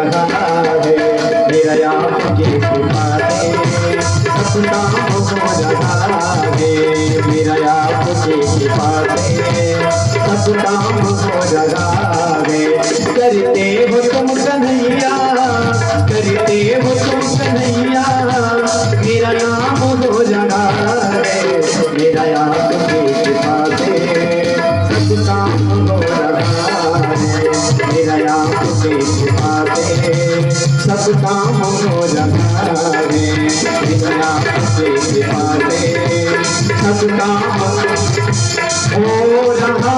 रहा है, मेरा आपकी कृपा से सब काम हो रहा है, मेरा आपकी कृपा से सब काम हो रहा है। करते हो तुम कन्हैया, करते हो तुम कन्हैया, मेरा नाम हो रहा है, मेरा आपकी कृपा से सब काम हो रहा है, मेरा आपकी कृपा से सब काम हो रहा है, मेरा आपकी कृपा से सब काम हो रहा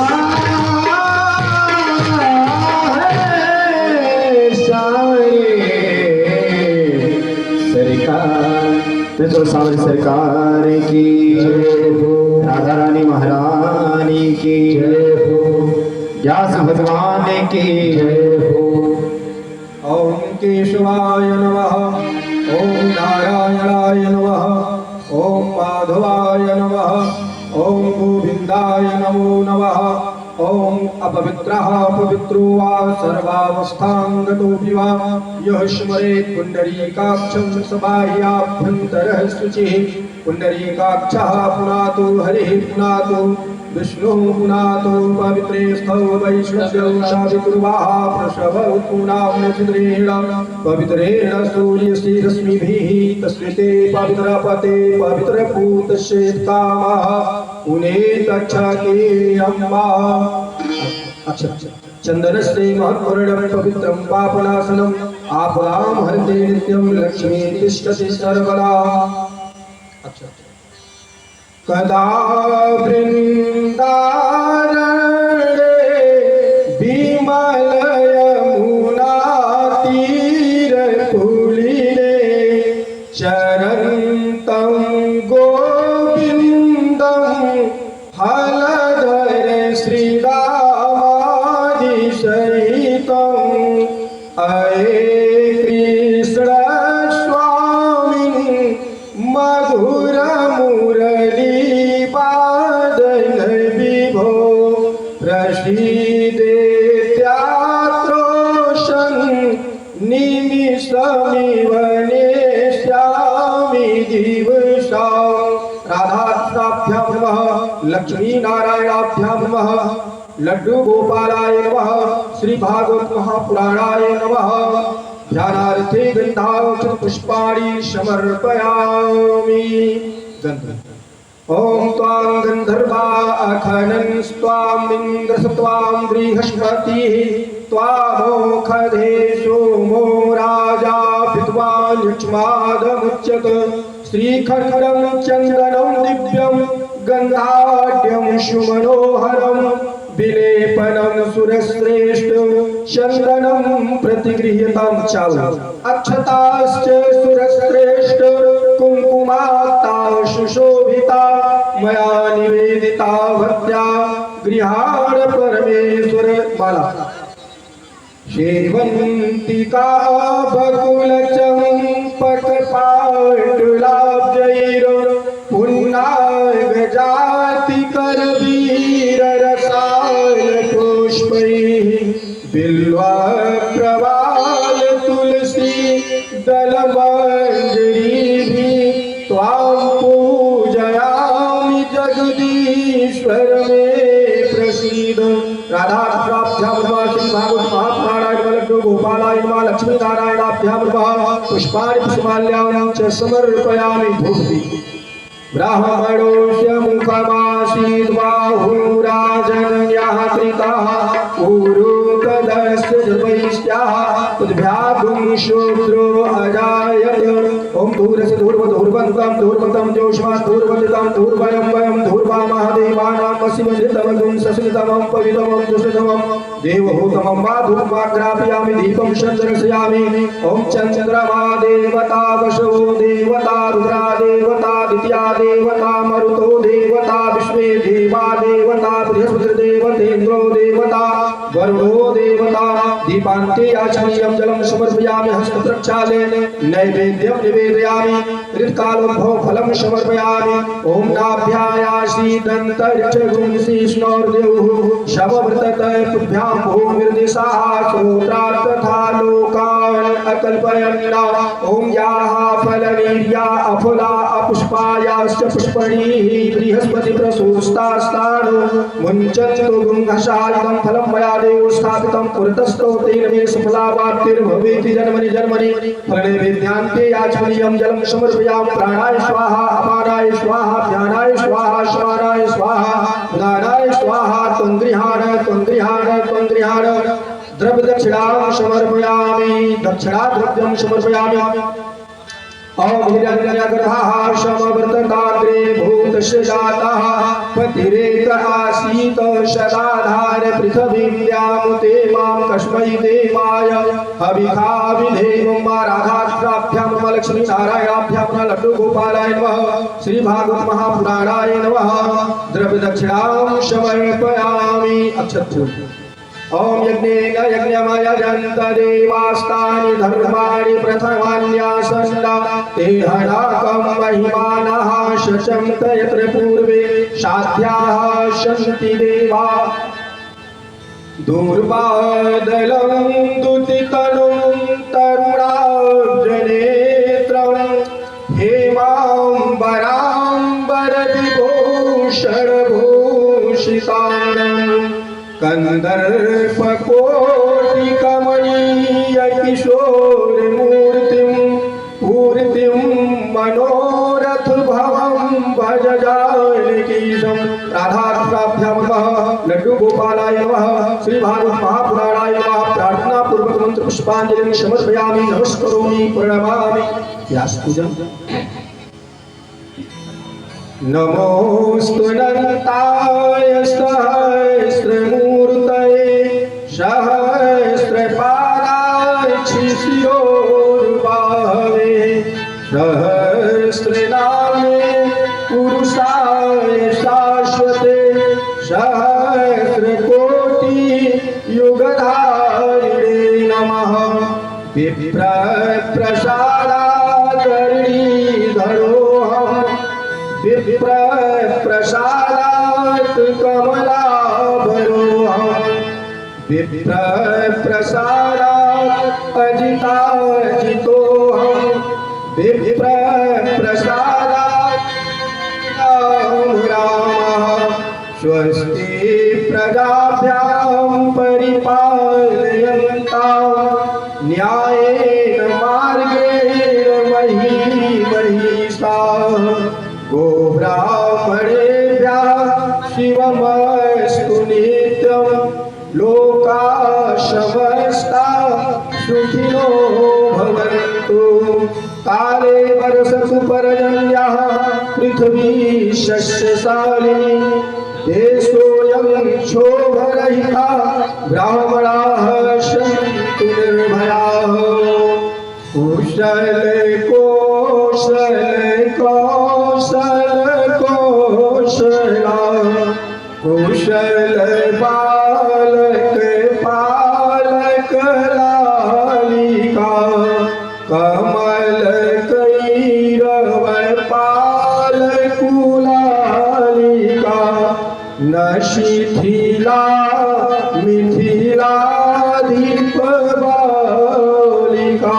सावरी सरकार की जय हो, राधा रानी महारानी की जय हो, व्यास भगवान की जय हो। ओम केशवाय नमः, ओम नारायणाय नमः, ओम माधवाय नमः, ओम गोविंदाय नमो नमः। ओम अपवित्रः पवित्रो वा सर्वावस्थांगतोऽपि वा यः स्मरेत् पुण्डरीकाक्षं सबाह्याभ्यन्तरः शुचिः। पुण्डरीकाक्षः पुनातु हरिः पुनातु विष्णुः पुनातु पवित्रे स्थौ वैष्णव्यौ सावितुर्वाः प्रसवौ पुनाम्नचिद्रेण पवित्रेण सूर्यस्य रश्मिभिः तस्मिते पवित्रपते पवित्रभूतश्चेत्कामः पुनेतच्छते अम्मा। अच्छा चंदनस्ते महत्वर्णं पवित्रं पापनाशनम् आपदां हरते नित्यं लक्ष्मी तिष्ठति सर्वदा। अच्छा कदा वृन्दारण्ये विमल यमुना तीरकुलिने चरन्तं गोविन्दं हलधर श्रीरामादिसहितम् अये कृष्ण स्वामिन् मधुर मुरली वादन विभो प्रसीदेत्यात्रोषन् निमिषमिव नेष्यामि दिवसा। राधाभ्यां नमः, लक्ष्मी नारायणाभ्यां नमः, लड्डू गोपालाय नमः, श्री भागवत महापुराणाय नमः। ध्यानार्थे गंधाक्षत पुष्पाणि समर्पयामि। ओम त्वां गंधर्वा अखनन् स्वां इन्द्रस त्वां बृहस्पतिः त्वामोखधे सोमो राजा विद्वान् यक्ष्मादमुच्यत। श्रीखण्डं चन्दनं दिव्यं गन्धाढ्यं सुमनोहरं विलेपनं सुरश्रेष्ठ चन्दनं प्रतिगृह्यतां चावल। अक्षताश्च सुरश्रेष्ठ कुङ्कुमाक्ता सुशोभिता मया निवेदिता भक्त्या गृहाण परमेश्वर माला। शेवन्तिका बकुलचम्पकपाटुलाब्जैर् पुन्नागजाति करवीररसायनपुष्पैः बिल्वप्रवाल तुलसी दलमञ्जरीभिः त्वां पूजयामि जगदीश्वर मे प्रसीद। राधाभ्यां नमः, श्री भागवत महापुराणाय नमः, लड्डू गोपालाय नमः, लक्ष्मी नारायणाभ्यां नमः। पुष्पाणि पुष्पाल्यां च समर्पयामि धूपदीप। ब्राह्मणोऽस्य मुखमासीद् बाहुराजन्यः कृतः पूरुतदस्य वैश्याः तद्भ्यागुं शूद्रो अजायत। ओम धूरस्य धूर्वधूर्वन्तं धूर्वन्तं जोष्मा धूर्वन्तं धूर्वयं वयं धूर्वा महादेवानां वसिमधृतमगुं सस्मितमं पवित्रमं दुष्टतमं देवहूतमं वा धूर्वा ग्रापयामि दीपं चन्द्रस्यामि। ओम चन्द्रमा देवता वसो देवता रुद्रा देवता द्वितीया देवता मरुतो देवता विश्वे देवा देवता बृहस्पति देवतेन्द्रो देवता वरुणो देवता। दीपान्ते आचमनीयं जलं समर्पयामि हस्तप्रक्षालेन नैवेद्यं निवेदयामि ऋतकालोद्भव फलं समर्पयामि। ओम नाभ्यायासीदन्तरिक्षगुंसिष्णोर्द्युः शवव्रतत पुभ्यां भूमिर्दिशाः श्रोत्रात् तथा लोकान् कल्पयन्ना ओम याः फलवीर्या अफला अपुष्पायाश्च पुष्पणीः बृहस्पति प्रसूस्तास्तानो मुञ्चन्तु गुंहसायितं फलं मया देव स्थापितं पुरतस्तो तेन मे सफलावाप्तिर्भवेति जन्मनि जन्मनि फलने वेद्यान्ते याचनीयं जलं समर्पयामि प्राणाय स्वाहा अपानाय स्वाहा ध्यानाय स्वाहा श्वानाय स्वाहा उदानाय स्वाहा त्वन्द्रिहाण द्रव्य दक्षिणां समर्पयामि दक्षिणा द्रव्यं समर्पयामि ओम हिरण्यगर्भाः समवर्तताग्रे भूतस्य जातः पतिरेक आसीत सदाधार पृथिवीं मां कस्मै देवाय हविखा विधेयं राधाभ्यां नमः लक्ष्मी नारायणाभ्यां नमः लड्डू गोपालाय नमः श्री भागवत महापुराणाय नमः द्रव्य दक्षिणां समर्पयामि अक्षत ओम यज्ञेन यज्ञमयजन्त देवास्तानि धर्माणि प्रथमान्यासन्ना ते हराकं महिमानः शशंत यत्र पूर्वे साध्याः सन्ति देवा दूर्वादलं दुतितनुं तरुणाब्जनेत्रं हेमाम्बराम्बरविभूषणभूषितानम् कंदर्पकोटिकमणीय किशोरमूर्तिं पूर्तिं मनोरथ भवं भज जानकीशं राधाभ्यां नमः लड्डू गोपालाय नमः श्री भागवत महापुराणाय नमः प्रार्थना पूर्वक मंत्र पुष्पांजलि समर्पयामि नमस्करोमि प्रणमामि व्यासपूजन नमोस्तुनन्ताय सहस्रमूर्तये सहस्रपादाय शिशिरोर्बाहवे सहस्रनामे पुरुषाय शाश्वते सहस्रकोटि युगधारिणे नमः विप्रप्रसादाकर्णीधरोऽहम् विप्रप्रसादात् कमलाभरोऽहम् विप्रप्रसादात् अजिताजितोऽहम् विप्रप्रसादात् रामः स्वस्ति प्रजाभ्यां परिपालयन्तां न्यायेन मार्गेण महिषाः गोब्राह्मणेभ्यः शिवमस्तु नित्यं लोकाः समस्ताः सुखिनो भवन्तु काले वर्षतु पर्जन्यः पृथिवी शस्यशालिनी देशोऽयं क्षोभरहितः ब्राह्मणाः सन्तु निर्भयाः कुशल कौशल कुशल बालक पालक लालिका कमल कैरव पालकुलालिका न शिथिला मिथिलाधिप बालिका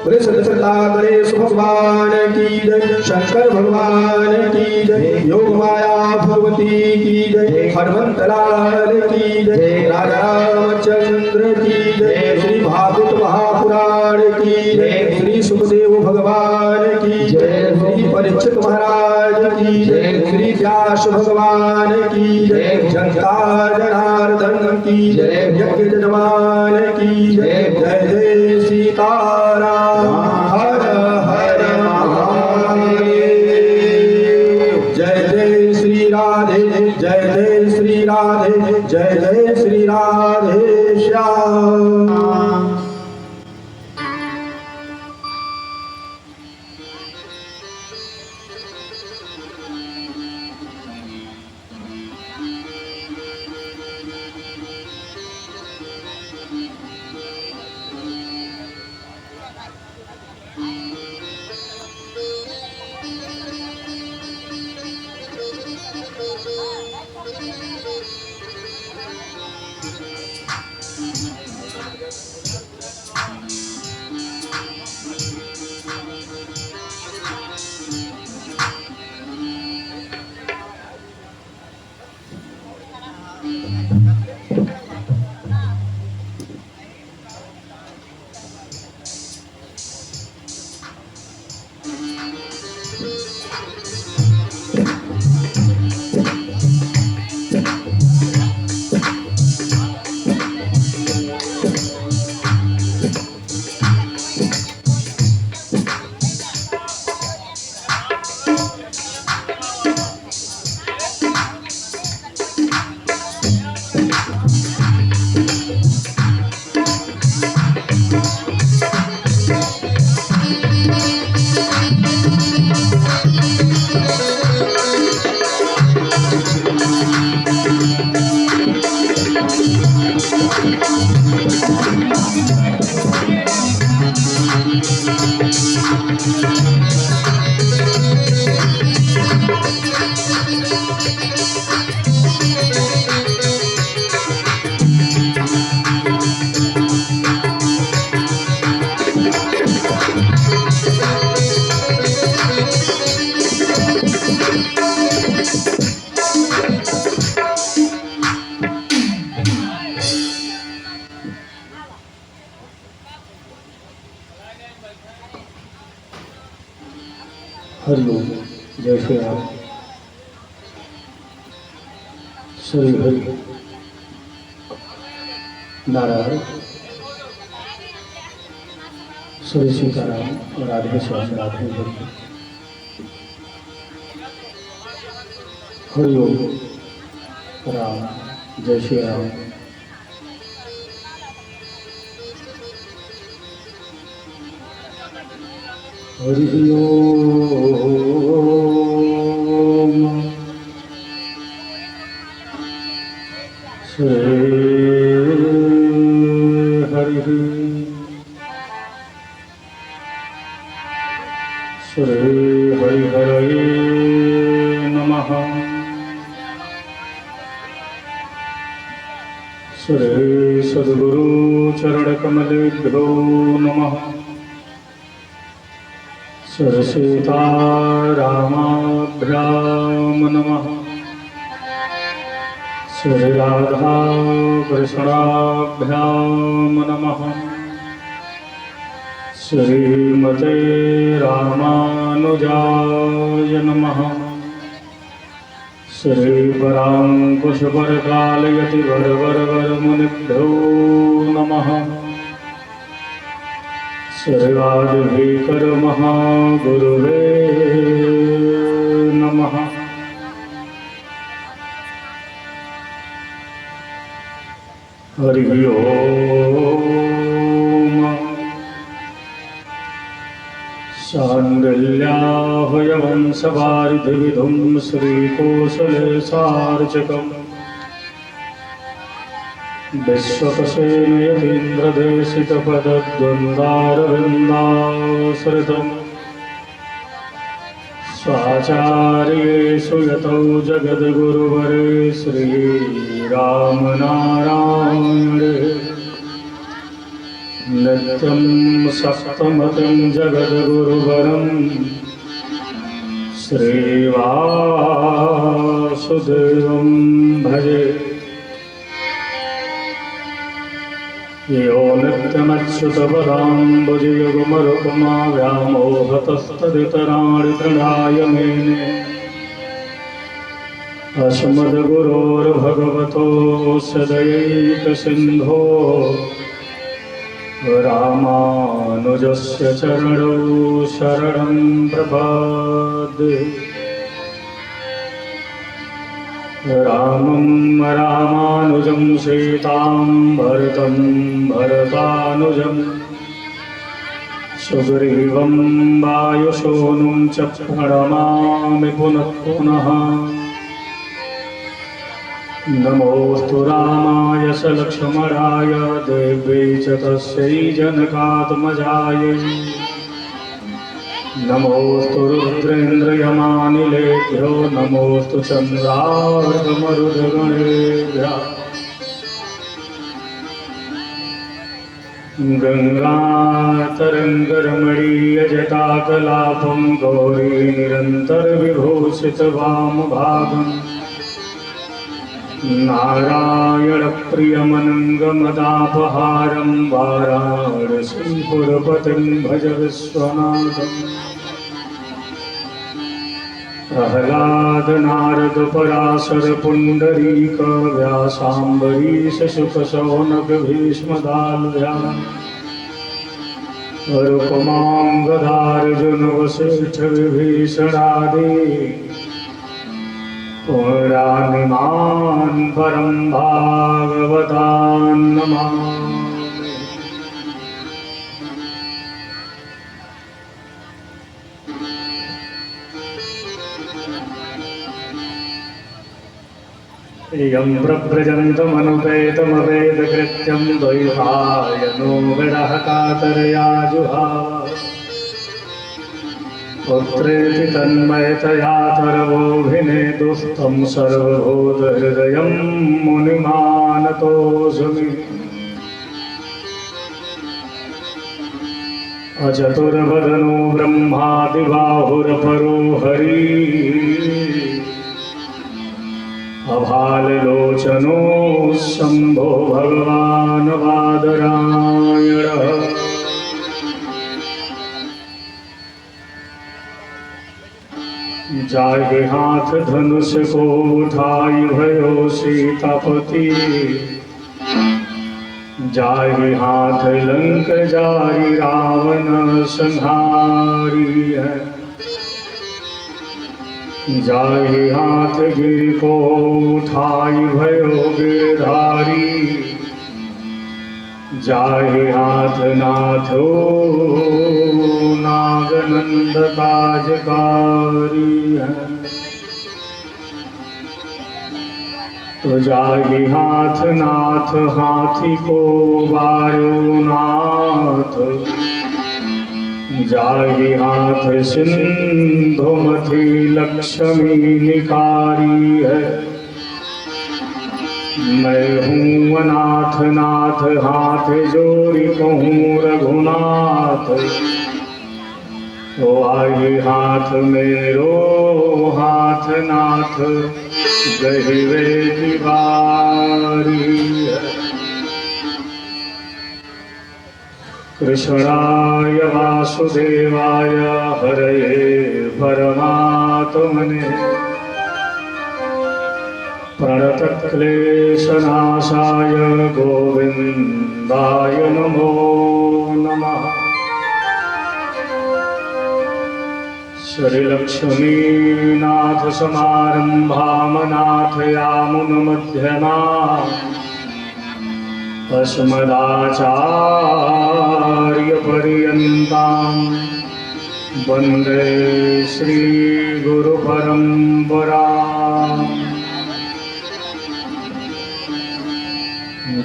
गणेश भगवान की जय शंकर भगवान की जय योग माया भगवती की जय हनुमंत लाल की जय राजा रामचंद्र की जय श्री भागवत महापुराण की जय श्री सुखदेव भगवान की जय श्री परीक्षित महाराज की जय श्री व्यास भगवान की जय जनता जनार्दन की जय यज्ञ जजमान की जय जय जय सीताराम हर हर महादेव जय जय श्री राधे जय जय श्री राधे जय जय श्री राधे श्याम हरिओम। जय श्री राम। श्री हरि नारायण। श्री सीताराम। राधे श्याम राधे हरि। हरिओम राम। जय श्री राम। हरि ओम। श्री हरि श्री हरिहरये नमः। श्री सद्गुरु चरण कमलेभ्यो नमः। श्री सीतारामाभ्यां नमः। श्री राधा कृष्णाभ्यां नमः। श्रीमते रामानुजाय नमः। श्री पराङ्कुशपरकालयति वरवरवरमुनिभ्यो नमः। श्रीवादिभीकर महागुरुवे नमः। हरि ओम। शाण्डिल्याहयवंशवारिधिविधुं श्रीकोसले सार्चकम् विश्वकसेनयतीन्द्रदेशितपदद्वन्द्वारविन्दाश्रितम् स्वाचार्येषु यतौ जगद्गुरुवरे श्रीरामनारायणे नित्यं सप्तमतिं जगद्गुरुवरं श्रीवासुदेवं भजे। यो नित्यमच्युतपदाम्बुजयुग्मरुक्मा व्यामोहतस्तदितराणि तृणाय मेने। अस्मद्गुरोर्भगवतोऽस्य दयैकसिन्धो रामानुजस्य चरणौ शरणं प्रपद्ये। रामं रामानुजं सीतां भरतं भरतानुजं सुग्रीवं वायुसूनुं च प्रणमामि पुनः पुनः। नमोऽस्तु रामाय स लक्ष्मणाय देव्यै च तस्यै जनकात्मजायै। नमोऽस्तु रुद्रेन्द्रयमानिलेभ्यो नमोऽस्तु चन्द्रार्कमरुदगणेभ्यः। गङ्गातरङ्गरमणीयजटाकलापं गौरीनिरन्तरविभूषितवामभागम् नारायणप्रियमनङ्गमदापहारं वाराणसीपुरपतिं भज विश्वनाथम्। प्रह्लाद नारद पराशर पुण्डरीक व्यासाम्बरीश शुक शौनक भीष्मदाल्भ्याम्। रुक्माङ्गदार्जुन वसिष्ठ विभीषणादि पुराणिमान् परं भागवतान् नमामि। यं प्रव्रजन्तमनुपेतमवेदकृत्यं द्वैपायनो विरह कातरया जुहाव। पुत्रेति तन्मयतया तरवोऽभिनेदुस्तं सर्वभूतहृदयं मुनिमानतोऽस्मि। अचतुर्वदनो ब्रह्मादिबाहुरपरो हरिः। अभाललोचनो शम्भो भगवान् वादरायणः। जाहि हाथ धनुष को उठाई भयो सीतापति, जाहि हाथ लंक जारी रावण संहारी है। जाहि हाथ गिर को उठाई भयो गिरधारी, जाहि हाथ नाथो नागनंद काजकारी है। तो जाहि हाथ नाथ हाथी को वारो नाथ, जाहि हाथ सिंधुमथी लक्ष्मी निकारी है। मैं हूँ अनाथ नाथ हाथ जोड़ी कहूँ रघुनाथ, तो आई हाथ मेरो हाथ नाथ गहिवे दीवारी है। कृष्णाय वासुदेवाय हरये परमात्मने, प्रणतक्लेशनाशाय गोविन्दाय नमो नमः। श्रीलक्ष्मीनाथ समारम्भां नाथयामुनमध्यमाम्, अस्मदाचार्यपर्यन्तां वन्दे श्रीगुरुपरम्पराम्।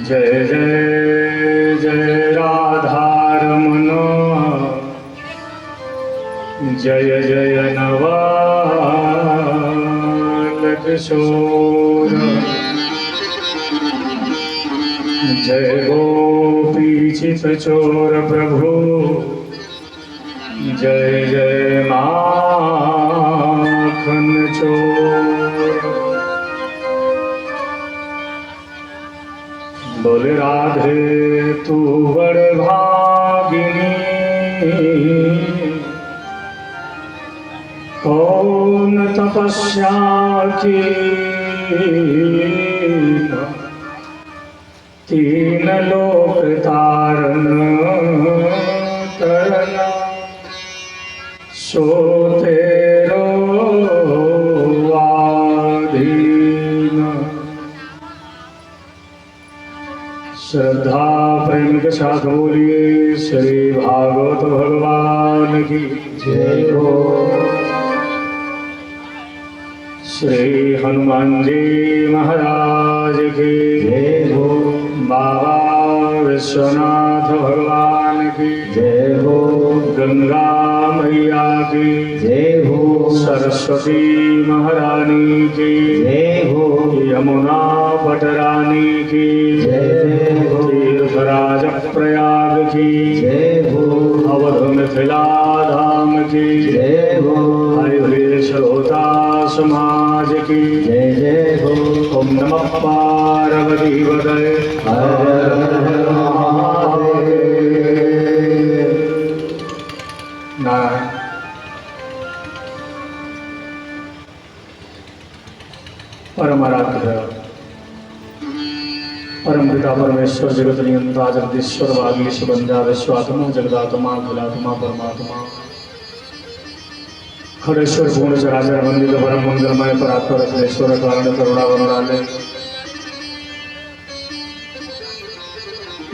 जय जय जय राधारमण, जय जय नवाल किशोर, जय गोपी चित चोर प्रभु, जय जय माखन चोर। बोले राधे तू बड़ भागिनी, कौन तपस्या की तीन लोक तारन तरना, सो तेरो आधीन। श्रद्धा प्रेम के साथ बोलिए श्री भागवत भगवान की जय हो। श्री हनुमान जी महाराज की जय हो। बाबा विश्वनाथ भगवान की जय हो। गंगा मैया की जय हो। सरस्वती महारानी की जय हो। यमुना पटरानी की जय हो। तीर्थराज प्रयाग की जय हो। अवध मिथिला धाम की जय हो। श्रोता समाज की जय जय हो। ओम नमः पार्वती पतये हर हर महादेव। नारायण। परम आराध्य परम पिता परमेश्वर जगत नियंता जगदीश्वर वागीश बंदा विश्वात्मा जगदात्मा अखिलात्मा परमात्मा खड़ेश्वर पूर्ण चराचर वंदित परम मंगलमय परात्पर अखिलेश्वर कारण करुणा वरुणालय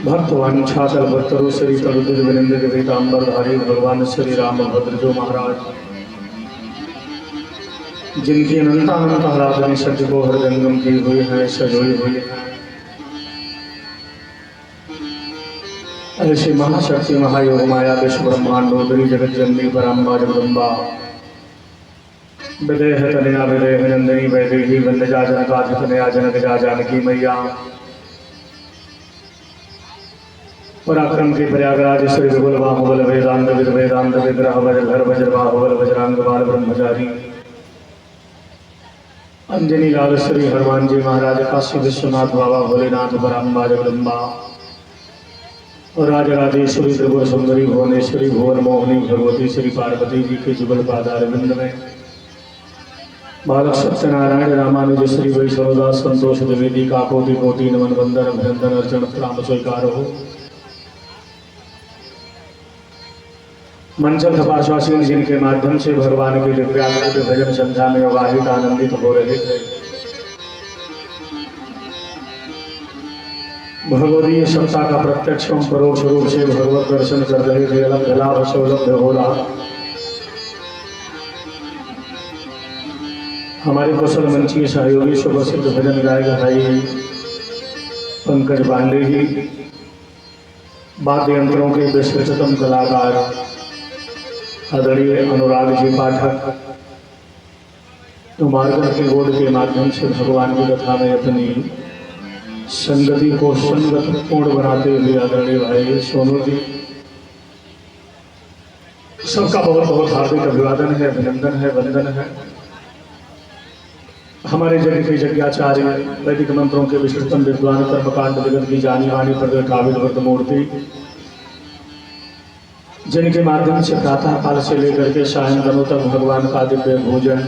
भक्तवांछाचल भक्तरु श्री तरुद्र विनिंदित पीतांबर धारी भगवान श्री राम भद्र जो महाराज, जिनकी अनंता अनंत आराधना सत्य को हृदयंगम की हुई है, सजोई हुई है, ऐसी महाशक्ति महायोग माया विश्व ब्रह्मांडोदरी जगत जननी पराम्बा जगदम्बा विदेह तनया विदेह नंदिनी वैदेही वंदजा जनकाधिपतनया जनक जा जानकी मैया, पराक्रम के प्रयागराज श्री विपुल बाहुबल वेदांत विद वेदांत विग्रह वज्र वज्र बाहुबल वज्रांग बाल ब्रह्मचारी अंजनी लाल श्री हनुमान जी महाराज, काशी विश्वनाथ बाबा भोलेनाथ पराम्बा जगदम्बा और राजराजेश्वरी त्रिपुर सुंदरी भुवनेश्वरी भुवन मोहिनी भगवती श्री पार्वती जी के जुगल पादार विंद में बालक सत्यनारायण रामानुज श्री वैष्णवदास संतोष द्विवेदी का कोटि कोटि नमन वंदन अभिनंदन अर्चन प्रणाम स्वीकार हो। मंचल तपाश्वासीन जिनके माध्यम से भगवान के दिव्यात्मिक भजन संध्या में अवाहित आनंदित हो रहे थे, भगवदीय सत्ता का प्रत्यक्ष एवं परोक्ष रूप से भगवत दर्शन कर रहे थे, अलग लाभ से उपलब्ध हो रहा। हमारे कुशल मंचीय सहयोगी सुप्रसिद्ध भजन गायक भाई पंकज पांडे जी, वाद्य यंत्रों के विश्वतम कलाकार आदरणीय अनुराग जी पाठक, तो मार्गन के बोर्ड के माध्यम से भगवान की कथा में अपनी संगति को संगत पूर्ण बनाते हुए आदरणीय भाई सोनू जी, सबका बहुत बहुत हार्दिक अभिवादन है, अभिनंदन है, वंदन है। हमारे जगह के यज्ञाचार्य वैदिक मंत्रों के विशेषतम विद्वान कर्मकांड जगत की जानी मानी प्रगट काबिल व्रत मूर्ति, जिनके माध्यम से प्रातः काल से लेकर के सायं दिनों तक भगवान का दिव्य भोजन,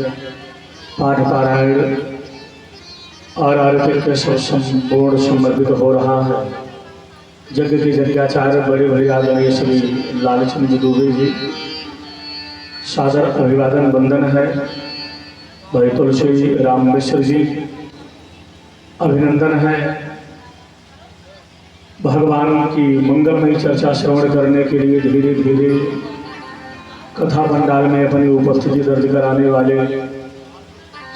पाठ पारायण और आरती के सब संपूर्ण समर्पित हो रहा है। यज्ञ के यज्ञाचार्य बड़े भाई आदरणीय श्री लालचंद दुबे जी, सादर अभिवादन वंदन है। भाई तुलसी राम मिश्र जी, अभिनंदन है। भगवान की मंगलमयी चर्चा श्रवण करने के लिए धीरे धीरे कथा पंडाल में अपनी उपस्थिति दर्ज कराने वाले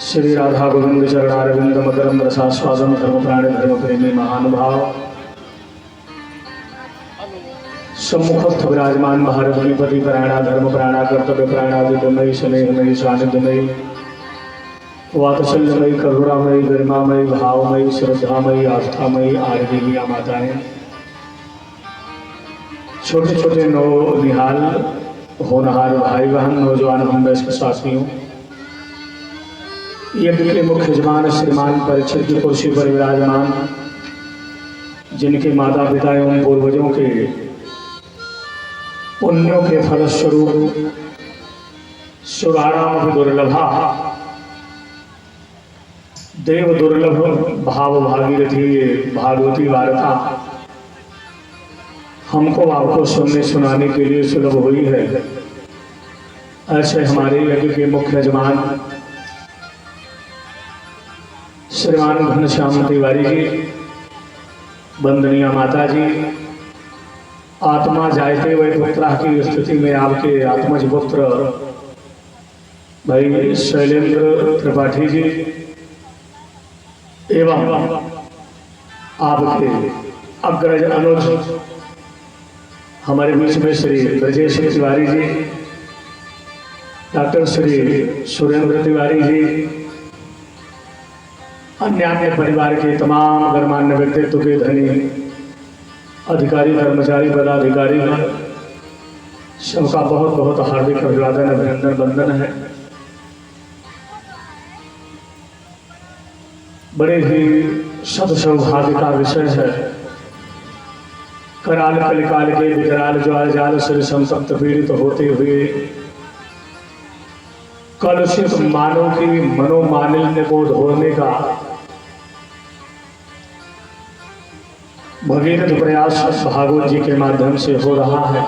श्री राधा गोविंद चरणारविंद मकरंद रसास्वादन धर्म प्राण धर्म प्रेमी महानुभाव, सम्मुखस्थ विराजमान भारतपति प्राणा धर्म प्राणा कर्तव्य प्राणादितमयी स्नेहमयी सानिध्यमयी वात्सल्यमयी करुणामयी गरिमामयी भावमयी श्रद्धामयी आस्थामयी आरती माताएं, छोटे छोटे नौ निहाल होनहार भाई बहन, नौजवान हम वयस्क साथियों, यज्ञ के मुख्य यजमान श्रीमान परीक्षित की कुर्सी पर विराजमान, जिनके माता पिता एवं पूर्वजों के पुण्यों के फलस्वरूप सुराणाम दुर्लभा देव दुर्लभ भाव भागीरथी भागवती वार्ता हमको आपको सुनने सुनाने के लिए सुलभ हुई है। ऐसे हमारे यज्ञ के मुख्य यजमान श्रीमान घनश्याम तिवारी जी, वंदनीय माता जी, आत्मा जायते वै पुत्रा की स्थिति में आपके आत्मज पुत्र भाई शैलेंद्र त्रिपाठी जी एवं आपके अग्रज अनुज हमारे बीच में श्री ब्रजेश तिवारी जी, डॉक्टर श्री सुरेंद्र तिवारी जी, अन्य परिवार के तमाम गणमान्य व्यक्तित्व के धनी अधिकारी कर्मचारी पदाधिकारी, सबका बहुत बहुत हार्दिक अभिवादन अभिनंदन वंदन है। बड़े ही सद सौभाग्य का विषय है। कराल कलिकाल के विकराल ज्वाल जाल से संतप्त पीड़ित होते हुए कलुषित मानव की मनोमालिन्य को धोने का भगीरथ प्रयास भागवत जी के माध्यम से हो रहा है।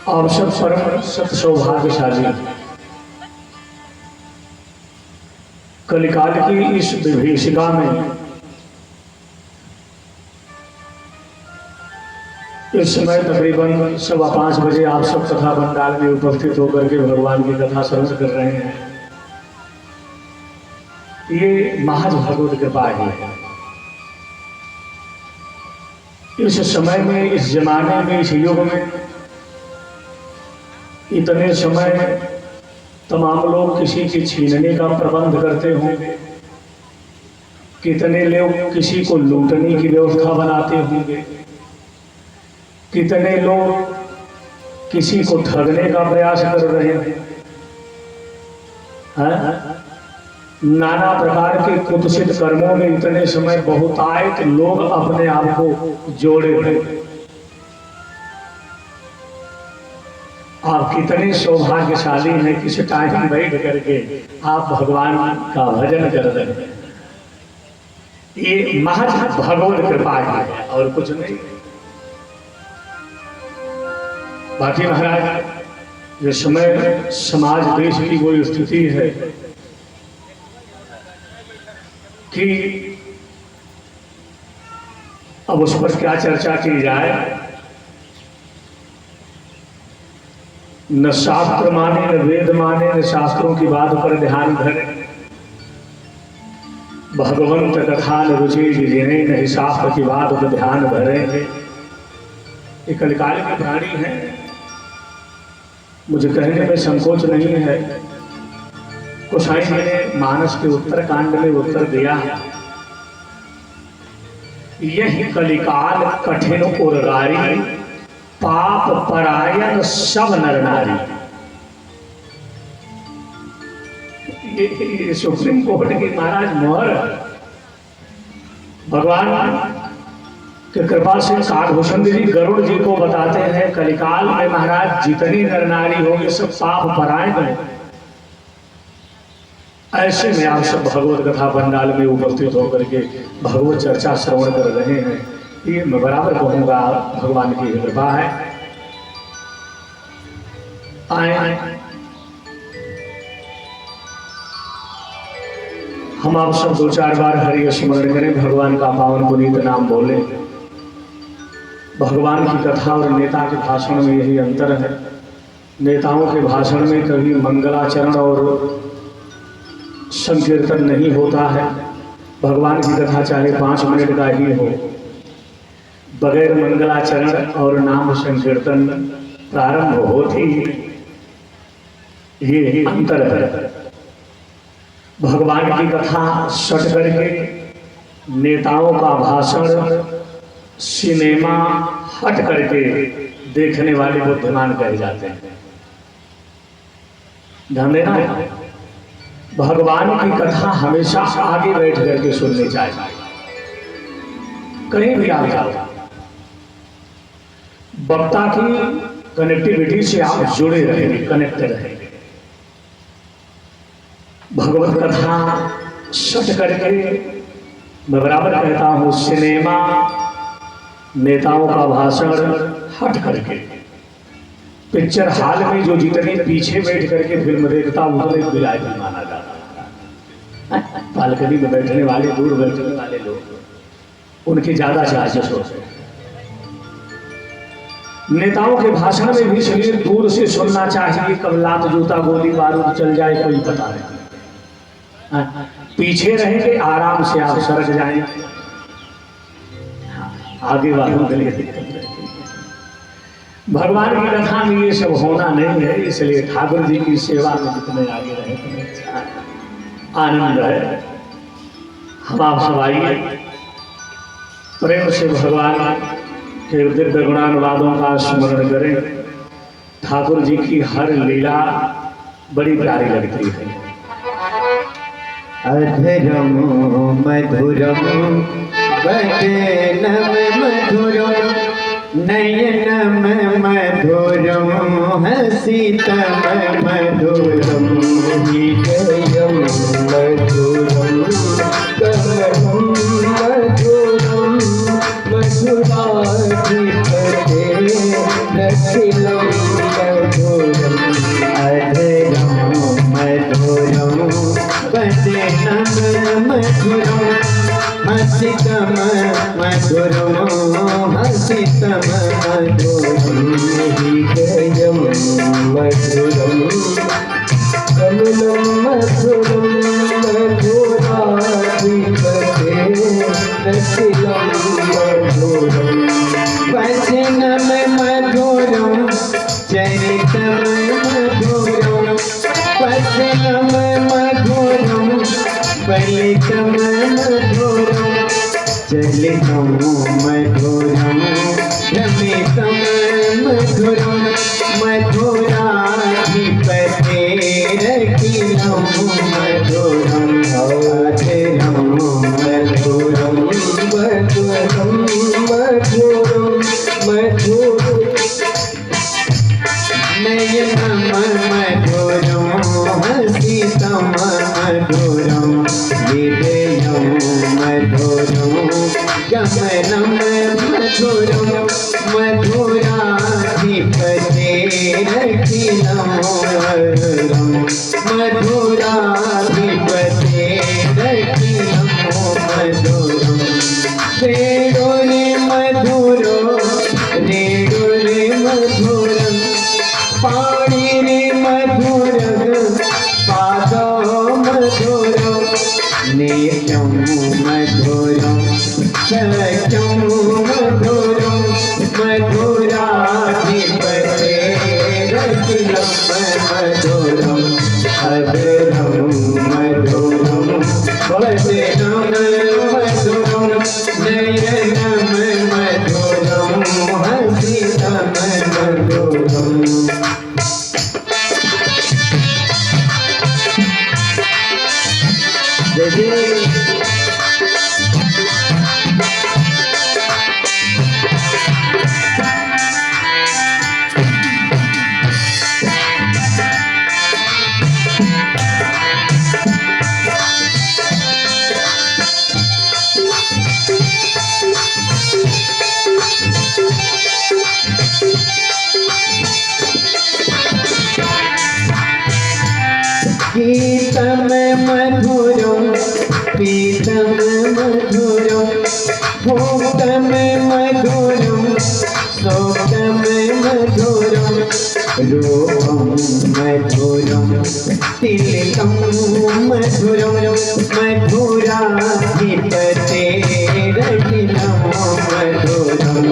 आप सब परम सत सौभाग्यशाली कलिकाल की इस विभीषिका में इस समय तकरीबन 5:15 बजे आप सब कथा पंडाल में उपस्थित होकर के भगवान की कथा श्रवण कर रहे हैं। ये महज भगवत कृपा है। इस समय में, इस जमाने में, इस युग में इतने समय तमाम लोग किसी की छीनने का प्रबंध करते होंगे, कितने लोग किसी को लूटने की व्यवस्था बनाते होंगे, कितने लोग किसी को ठगने का प्रयास कर रहे हैं। नाना प्रकार के कुत्सित कर्मों में इतने समय बहुतायत लोग अपने आप को जोड़े हैं। आप कितने सौभाग्यशाली हैं कि इस टाइम बैठ करके आप भगवान का भजन कर रहे हैं। ये महज भगवत कृपा है और कुछ नहीं। बाकी महाराज ये समय समाज देश की वो स्थिति है कि अब उस पर क्या चर्चा की जाए। न शास्त्र माने, न वेद माने, न शास्त्रों की बात पर ध्यान धरे। भगवंत कथा न रुचि जिन्हें नहीं शास्त्र की बात पर ध्यान धरे। ये कलिकाल के प्राणी हैं। मुझे कहने में संकोच नहीं है। कुशाई ने मानस के उत्तर कांड में उत्तर दिया, यही कलिकाल कठिन उर्गारी, पाप परायण सब नर नारी। ये सुप्रीम कोर्ट की महाराज मोहर भगवान के कृपा से कालभूषण जी गरुड़ जी को बताते हैं कलिकाल में महाराज जितनी नर नारी होंगे सब पाप परायण हैं। ऐसे में आप सब भगवत कथा पंडाल में उपस्थित होकर के भगवत चर्चा श्रवण कर रहे हैं। ये मैं बराबर कहूंगा भगवान की कृपा है। आए हम आप सब 2-4 बार हरि स्मरण करें, भगवान का पावन पुनीत नाम बोले। भगवान की कथा और नेता के भाषण में यही अंतर है। नेताओं के भाषण में कभी मंगलाचरण और संकीर्तन नहीं होता है। भगवान की कथा चाहे 5 मिनट का ही हो, बगैर मंगलाचरण और नाम संकीर्तन प्रारंभ होती, ये अंतर है। भगवान की कथा सट करके नेताओं का भाषण सिनेमा हट करके देखने वाले बुद्धिमान कहे जाते हैं। ध्यान देना, भगवान की कथा हमेशा आगे बैठ करके सुननी चाहिए। कहीं भी आप जाओ, वक्ता की कनेक्टिविटी से आप जुड़े रहेंगे, कनेक्टेड रहेंगे। भगवत कथा सट करके मैं बराबर कहता हूं, सिनेमा नेताओं का भाषण हट करके पिक्चर हॉल में जो जितने पीछे बैठ करके फिल्म देखता उतने विलायती माना जाता है। बालकनी में बैठने वाले, दूर बैठने वाले लोग, उनकी ज्यादा चार्जेस होते हैं। नेताओं के भाषण में भी इसलिए दूर से सुनना चाहिए, कब लात जूता गोली बारूद चल जाए कोई पता नहीं। पीछे रहेंगे, आराम से आप सरक जाएंगे, आगे वालों के लिए दिक्कत रहेगी। भगवान की कथा में ये सब होना नहीं है, इसलिए ठाकुर जी की सेवा में जितने आगे रहे आनंद है। हम आप सब आइए प्रेम से भगवान के दिव्य गुणानुवादों का स्मरण करें। ठाकुर जी की हर लीला बड़ी प्यारी लगती है। अधरम मधुरम वदनम मधुरम नयनम मधुरम हसितम मधुरम हृदयम मधुरम कमलम मधुरम मधुराधिपते रसिलम मधुरम अधरम मधुरम वदनम मधुरम हसितम मधुरम हसितम मधुरम हृदयम मधुरम कमलम मधुरम मधुराधिपते रसिलम मधुरम वचनम मधुरम चरितम मधुरम वचनम मधुरम फलितम मधुरम चलितम मधुरम रमितम मधुरम मधुराधिपते रखिलम मधुरम अधरम मधुरम मधुरम मधुरम मधुरम नयनम रूपं मधुरं तिलकं मधुरं मधुराधिपतेरखिलं मधुरम्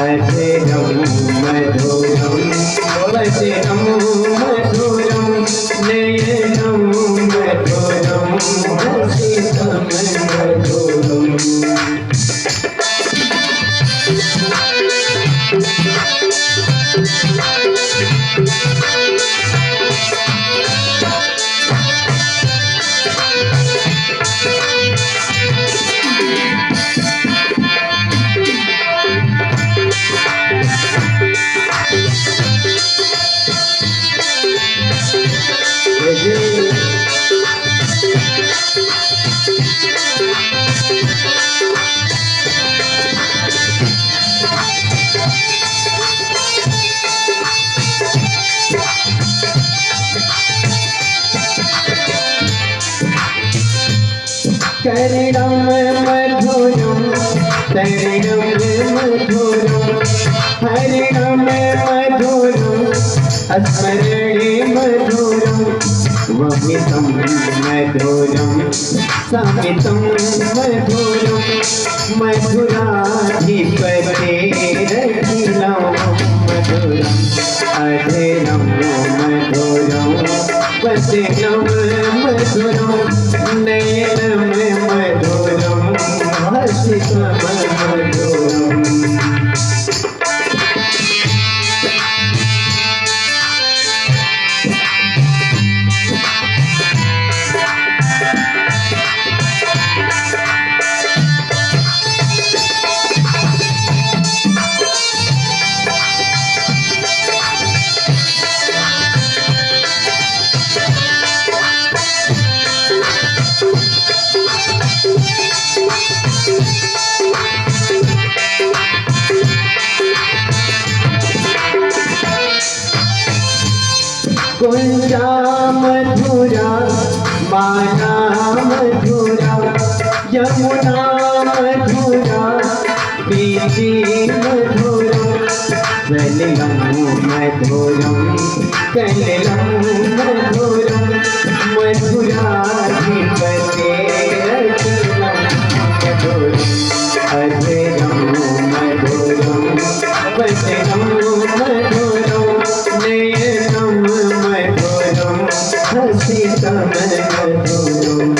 अधरं मधुरं वचनं मधुरं नयनं मधुरं हसितं मधुरम् करणं मधुरं तरणं मधुरं हरणं मधुरं स्मरणे मधुरं वमितं मधुरं समितं मधुरं मधुराधिपतेरखिलं मधुरम् अधरं मधुरं वचनं मधुरं नयनं मधुरं हसितं मधुरम् कुंजा मधुरा माना मधुरा यमुना मधुरा बीजी मधुरा सलिलं मधुरं कलिलं मधुरं मधुराधिपतेरखिलं मधुरम् अधरं मधुरं वचनं मधुरं नयनं मधुरं हसितं मधुरम्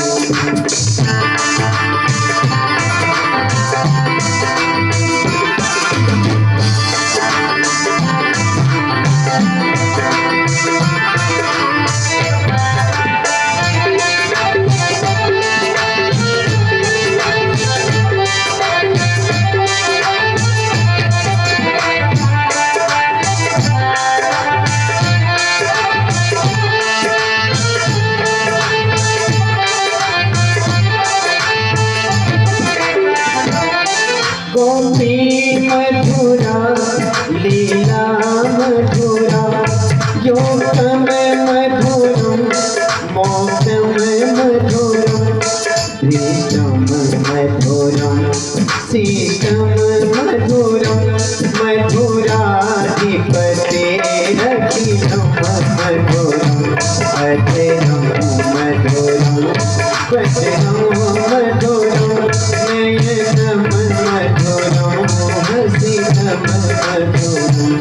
गोपी मधुरा लीला मधुरा योगम मधुरं मोक्षं मधुरं धृतं मधुरं शीतं मधुरं मधुराधिपतेरखिलं मधुरम् अधरं मधुरं वचनं मधुरं नयनं मधुरं हसितं मधुरम्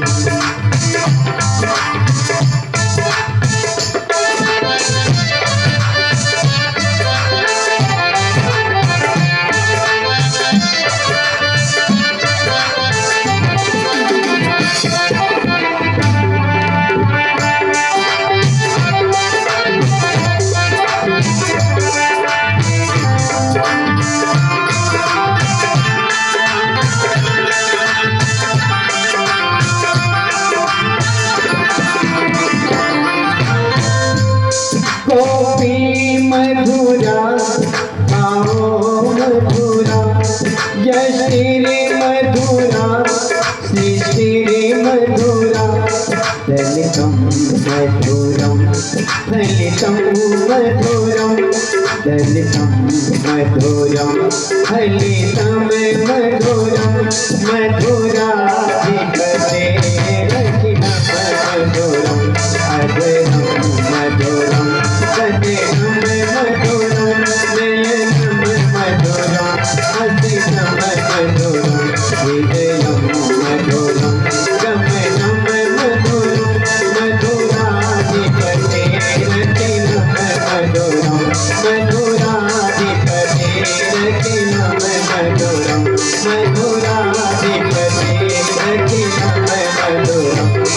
गोपी मधुरा गाओ मधुरा यश्री मधुरा श्री मधुरा दलितं मधुरं फलितं मधुरं दलितं मधुरं फलितं मधुरं मधुराधिपतेरखिलं मधुरम्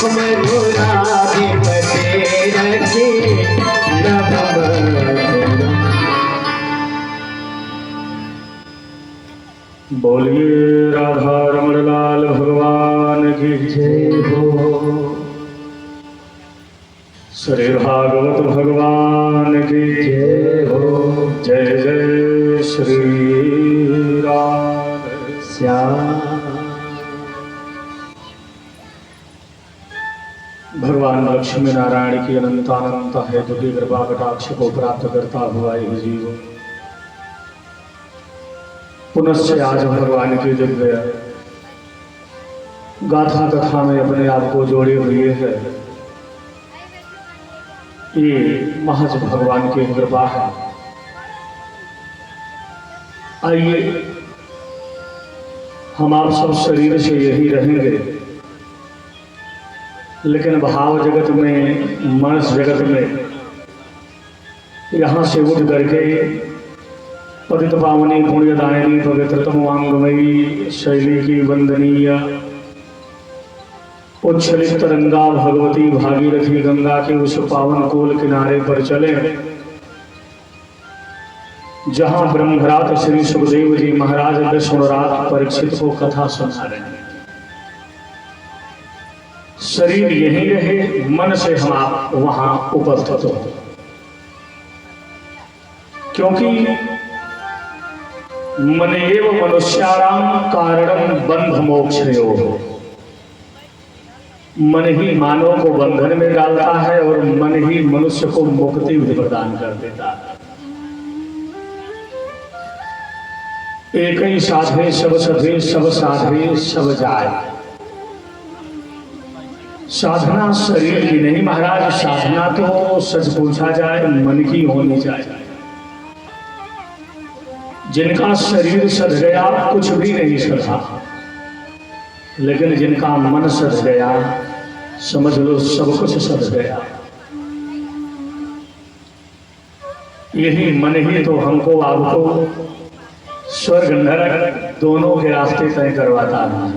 हमरो राधिपते रखे नभ मधुरा। बोलिए राधा रमण लाल भगवान की जय हो। श्री भागवत भगवान की जय हो। जय जय श्री राम श्याम। भगवान लक्ष्मी नारायण की अनंतानंत है जो कि कृपा कटाक्ष को प्राप्त करता हुआ ही जीव पुनश्च आज भगवान की दिव्य गाथा कथा में अपने आप को जोड़े हुए है। ये महज भगवान की कृपा है। आइए हम आप सब शरीर से यही रहेंगे, लेकिन भाव जगत में, मनस जगत में यहाँ से उठ करके पतित पावनी पुण्यदायिनी पवित्रतम अंगमयी शैली की वंदनीय उच्छलित तरंगा भगवती भागीरथी गंगा के उस पावन कोल किनारे पर चले, जहां ब्रह्मरात श्री सुखदेव जी महाराज विष्णुरात परीक्षित को कथा सुना रहे हैं। शरीर यही रहे, मन से हम आप वहां उपस्थित हो, क्योंकि मन एव मनुष्याणां कारणं बंध मोक्षयोः। मन ही मानव को बंधन में डालता है और मन ही मनुष्य को मुक्ति भी प्रदान कर देता है। एक ही साधे सब सधे, सब साधे सब जाए। साधना शरीर की नहीं महाराज, साधना तो सच पूछा जाए मन की होनी चाहिए। जिनका शरीर सध गया कुछ भी नहीं सधा, लेकिन जिनका मन सध गया समझ लो सब कुछ सध गया। यही मन ही तो हमको आपको स्वर्ग नरक दोनों के रास्ते तय करवाता है।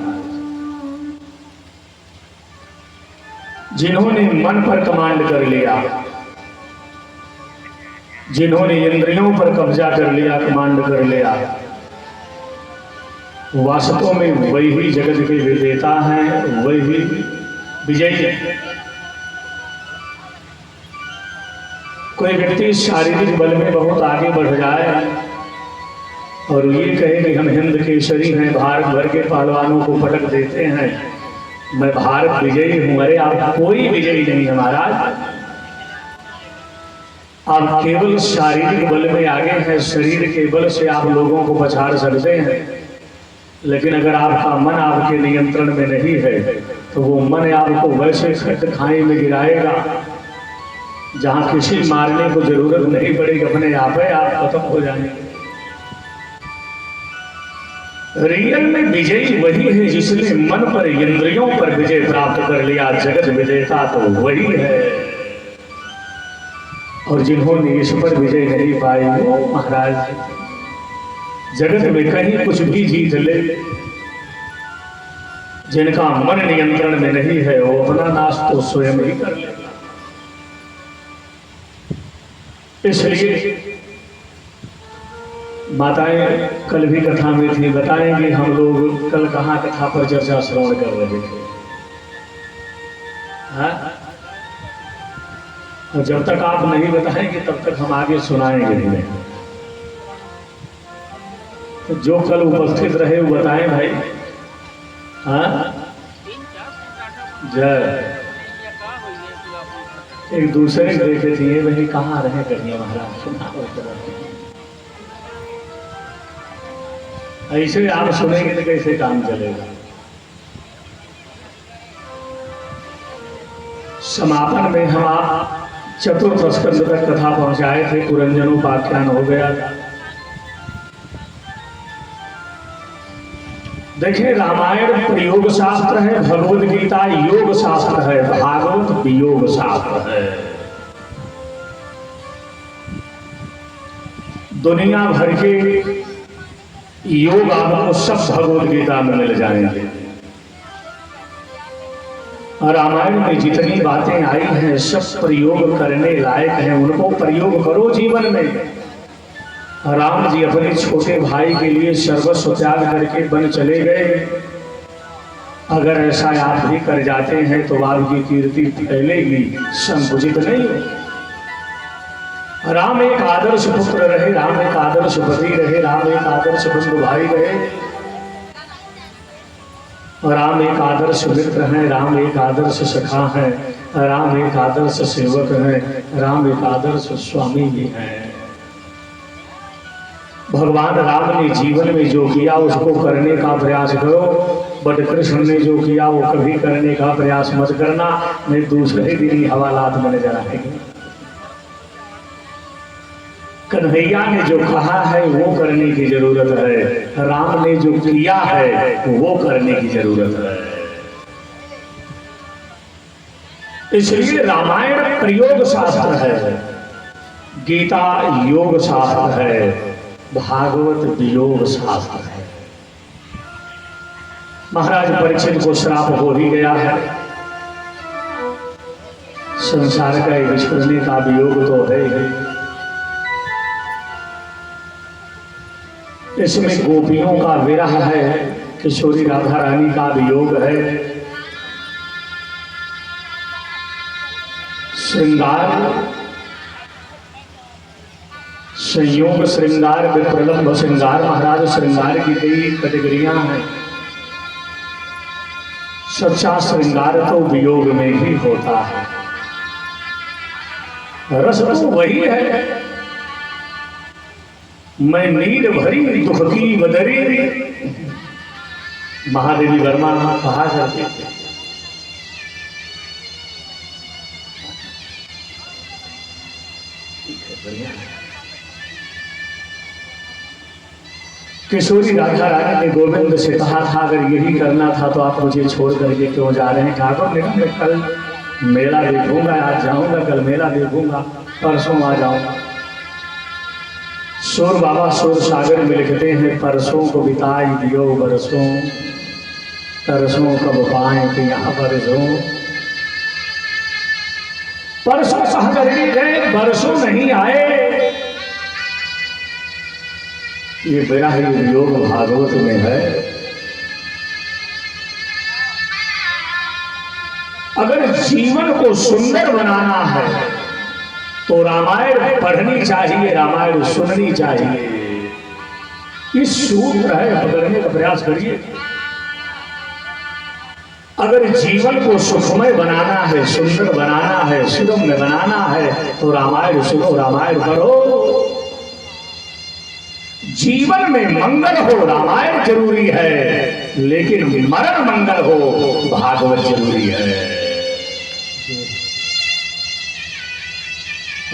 जिन्होंने मन पर कमांड कर लिया, जिन्होंने इंद्रियों पर कब्जा कर लिया, कमांड कर लिया, वास्तव में वही जगत के विजेता हैं, वही विजयी। कोई व्यक्ति शारीरिक बल में बहुत आगे बढ़ जाए और ये कहे कि हम हिंद केसरी हैं, भारत भर के पहलवानों को पटक देते हैं, मैं भारत विजयी हूं। अरे आप कोई विजयी नहीं है महाराज, आप केवल शारीरिक बल में आगे हैं, शरीर के बल से आप लोगों को पछाड़ सकते हैं, लेकिन अगर आपका मन आपके नियंत्रण में नहीं है तो वो मन आपको वैसे खट खाई में गिराएगा जहां किसी मारने को जरूरत नहीं पड़ेगी, अपने आप ही आप खत्म हो जाएंगे। रियल में विजयी वही है जिसने मन पर, इंद्रियों पर विजय प्राप्त कर लिया। जगत विजेता तो वही है, और जिन्होंने इस पर विजय नहीं पाई वो महाराज जगत में कहीं कुछ भी जीत ले, जिनका मन नियंत्रण में नहीं है वो अपना नाश तो स्वयं ही कर लेगा। इसलिए माताएं कल भी कथा में थी, बताएंगे हम लोग कल कहाँ कथा पर चर्चा श्रवण कर रहे थे। हाँ? और जब तक आप नहीं बताएंगे तब तक हम आगे सुनाएंगे नहीं। तो जो कल उपस्थित रहे वो बताएं भाई। हाँ? जय एक दूसरे देखे थे वही कहाँ रहे करिए महाराज। ऐसे आप सुनेंगे तो कैसे काम चलेगा। समापन में हम आप चतुर्थ स्कंद तक कथा पहुंचाए थे, पुरंजनोपाख्यान हो गया। देखिए रामायण प्रयोग शास्त्र है, भगवद गीता योग शास्त्र है, भागवत वियोग शास्त्र है। दुनिया भर के योग आपको सब भगवद गीता में मिल जाएंगे। और रामायण में जितनी बातें आई हैं सब प्रयोग करने लायक हैं, उनको प्रयोग करो जीवन में। राम जी अपने छोटे भाई के लिए सर्वस्व त्याग करके वन चले गए। अगर ऐसा आप भी कर जाते हैं तो आपकी कीर्ति फैलेगी, संकुचित नहीं हो। राम एक आदर्श पुत्र रहे, राम एक आदर्श पति रहे, राम एक आदर्श बंधु भाई रहे, राम एक आदर्श मित्र हैं, राम एक आदर्श सखा है, राम एक आदर्श सेवक है, राम एक आदर्श स्वामी भी है। भगवान राम ने जीवन में जो किया उसको करने का प्रयास करो, बट कृष्ण ने जो किया वो कभी करने का प्रयास मत करना, नहीं दूसरे दिन ही हवालात में नजर आएंगे। कन्हैया ने जो कहा है वो करने की जरूरत है, राम ने जो किया है वो करने की जरूरत है। इसलिए रामायण प्रयोग शास्त्र है, गीता योग शास्त्र है, भागवत वियोग शास्त्र है। महाराज परीक्षित को श्राप हो ही गया है, संसार का विछुड़ने का वियोग तो है ही। इसमें गोपियों का विरह है, किशोरी राधा रानी का वियोग है, श्रृंगार संयोग श्रृंगार विप्रलंब श्रृंगार। महाराज श्रृंगार की कई कैटेगरियां हैं, सच्चा श्रृंगार तो वियोग में ही होता है। रस तो वही है, मैं नीर भरी दुख की बदरी, महादेवी वर्मा कहा करते थे। किशोरी राधा रानी ने गोविंद से कहा था अगर यही करना था तो आप मुझे छोड़ करके क्यों जा रहे हैं। ठाकुर ने कहा मैं कल मेला देखूंगा, आज जाऊंगा, कल मेला देखूंगा, परसों आ जाऊंगा। शोर बाबा शोर सागर में लिखते हैं परसों को बिताई दियो बरसों, तरसों कब पाए कि यहाँ बरसों। परसों कहा करके गए, बरसों नहीं आए। ये विरह योग भागवत में है। अगर जीवन को सुंदर बनाना है तो रामायण पढ़नी चाहिए, रामायण सुननी चाहिए। इस सूत्र है, पकड़ने का प्रयास करिए। अगर जीवन को सुखमय बनाना है, सुंदर बनाना है, सुगम्य बनाना है तो रामायण सुनो, रामायण पढ़ो। जीवन में मंगल हो रामायण जरूरी है, लेकिन मरण मंगल हो भागवत जरूरी है।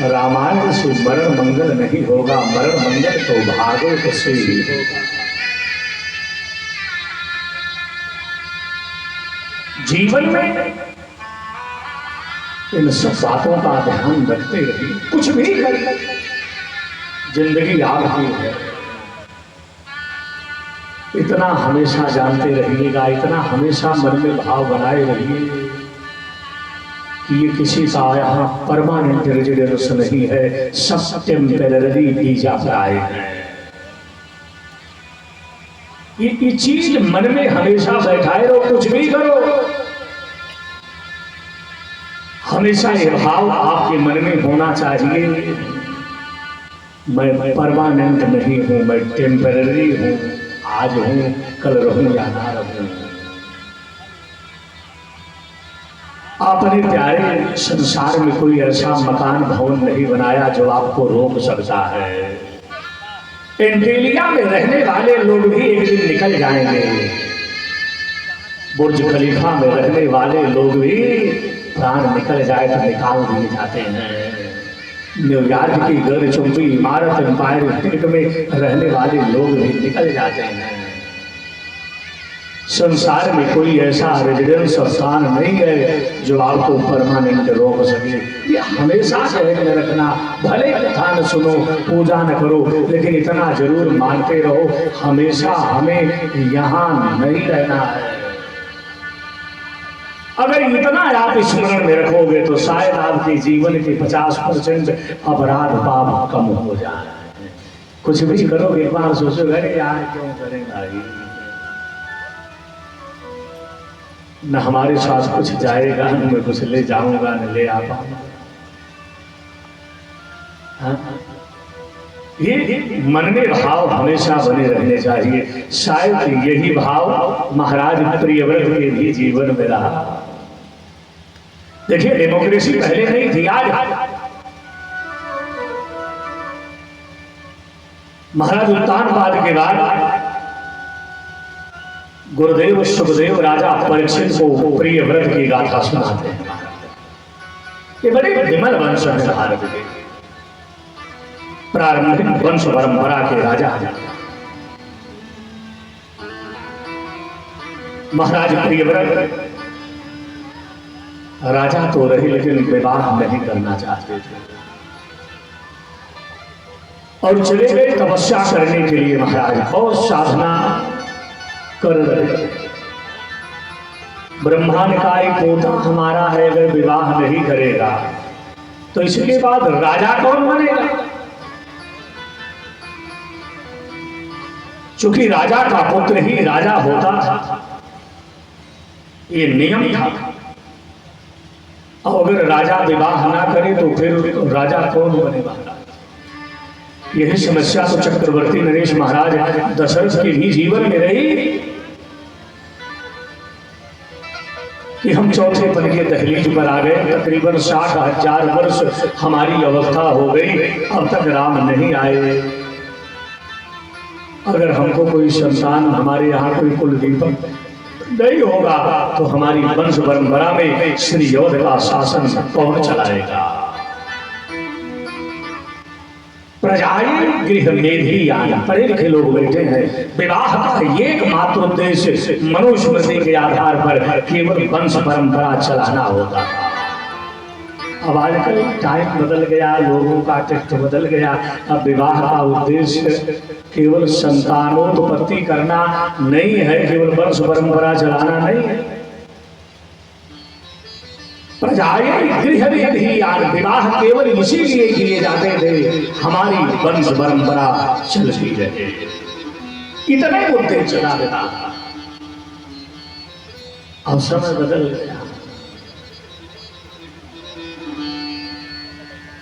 रामायण से मरण मंगल नहीं होगा, मरण मंगल तो भागवत से ही होगा। जीवन में इन सब बातों का ध्यान रखते रहिए। कुछ भी करिए, जिंदगी आपकी है, इतना हमेशा जानते रहिएगा, इतना हमेशा मन में भाव बनाए रहिए कि ये किसी का यहाँ परमानेंट रेजिडेंस नहीं है, सत्यम टेम्परेरी वीजा प्राय है। ये चीज मन में हमेशा बैठाए रहो, कुछ भी करो, हमेशा ये भाव आपके मन में होना चाहिए, मैं परमानेंट नहीं हूं, मैं टेम्परेरी हूं, आज हूं कल रहूं या ना रहूं। आपने प्यारे संसार में कोई ऐसा मकान भवन नहीं बनाया जो आपको रोक सकता है। एंटेलिया में रहने वाले लोग भी एक दिन निकल जाएंगे, बुर्ज खलीफा में रहने वाले लोग भी प्राण निकल जाए तो निकाल दिए जाते हैं। न्यूयॉर्क की गगनचुंबी इमारत एम्पायर स्टेट में रहने वाले लोग भी निकल जाते हैं। संसार में कोई ऐसा रेजिडेंस स्थान नहीं है जो आपको परमानेंट रोक सके। ये हमेशा ध्यान में रखना, भले कथा न सुनो, पूजा न करो, लेकिन इतना जरूर मानते रहो हमेशा हमें यहाँ नहीं रहना है। अगर इतना आप स्मरण में रखोगे तो शायद आपके जीवन के 50% अपराध पाप कम हो जाए। कुछ भी करोगे एक बार सोचोगे अरे यार क्यों करें भाई, न हमारे साथ कुछ जाएगा, न मैं कुछ ले जाऊंगा न ले आ पाऊंगा। हाँ? ये मन में भाव हमेशा बने रहने चाहिए। शायद यही भाव महाराज प्रियव्रत के भी जीवन में रहा। देखिए डेमोक्रेसी पहले नहीं थी, आज महाराज उत्तानपाद के बाद गुरुदेव सुखदेव राजा परीक्षित को प्रियव्रत की गाथा सुनाते हैं। ये बड़े विमल वंश है भारत के, प्रारंभिक वंश परंपरा के राजा महाराज प्रियव्रत राजा तो रहे लेकिन विवाह नहीं करना चाहते थे और चले गए तपस्या करने के लिए। महाराज बहुत साधना कर रहे थे। ब्रह्मा ने कहा एक पोता हमारा है, अगर विवाह नहीं करेगा तो इसके बाद राजा कौन बनेगा? चूंकि राजा का पुत्र ही राजा होता था, ये नियम था। और अगर राजा विवाह ना करे तो फिर राजा कौन बनेगा? यही समस्या तो चक्रवर्ती नरेश महाराज दशरथ के भी जीवन में रही कि हम चौथे पन के दहलीज पर आ गए। तकरीबन 60,000 वर्ष हमारी अवस्था हो गई, अब तक राम नहीं आए। अगर हमको कोई संतान, हमारे यहाँ कोई कुलदीपक नहीं होगा तो हमारी वंश परंपरा में श्री योध का शासन कौन चलाएगा? प्रजाएं गृह मेधियान, पढ़े लिखे लोग बैठे हैं। विवाह का एकमात्र उद्देश्य मनुस्मृति के आधार पर केवल वंश परंपरा चलाना होता था। अब आजकल टाइम बदल गया, लोगों का टेस्ट बदल गया। अब विवाह का उद्देश्य केवल संतानोत्पत्ति करना नहीं है, केवल वंश परंपरा चलाना नहीं है। प्रजाएं गृह मेधियान, विवाह केवल इसीलिए किए जाते थे हमारी वंश परंपरा चलती रहे, इतने मुद्दे चला देता। अब समय बदल गया।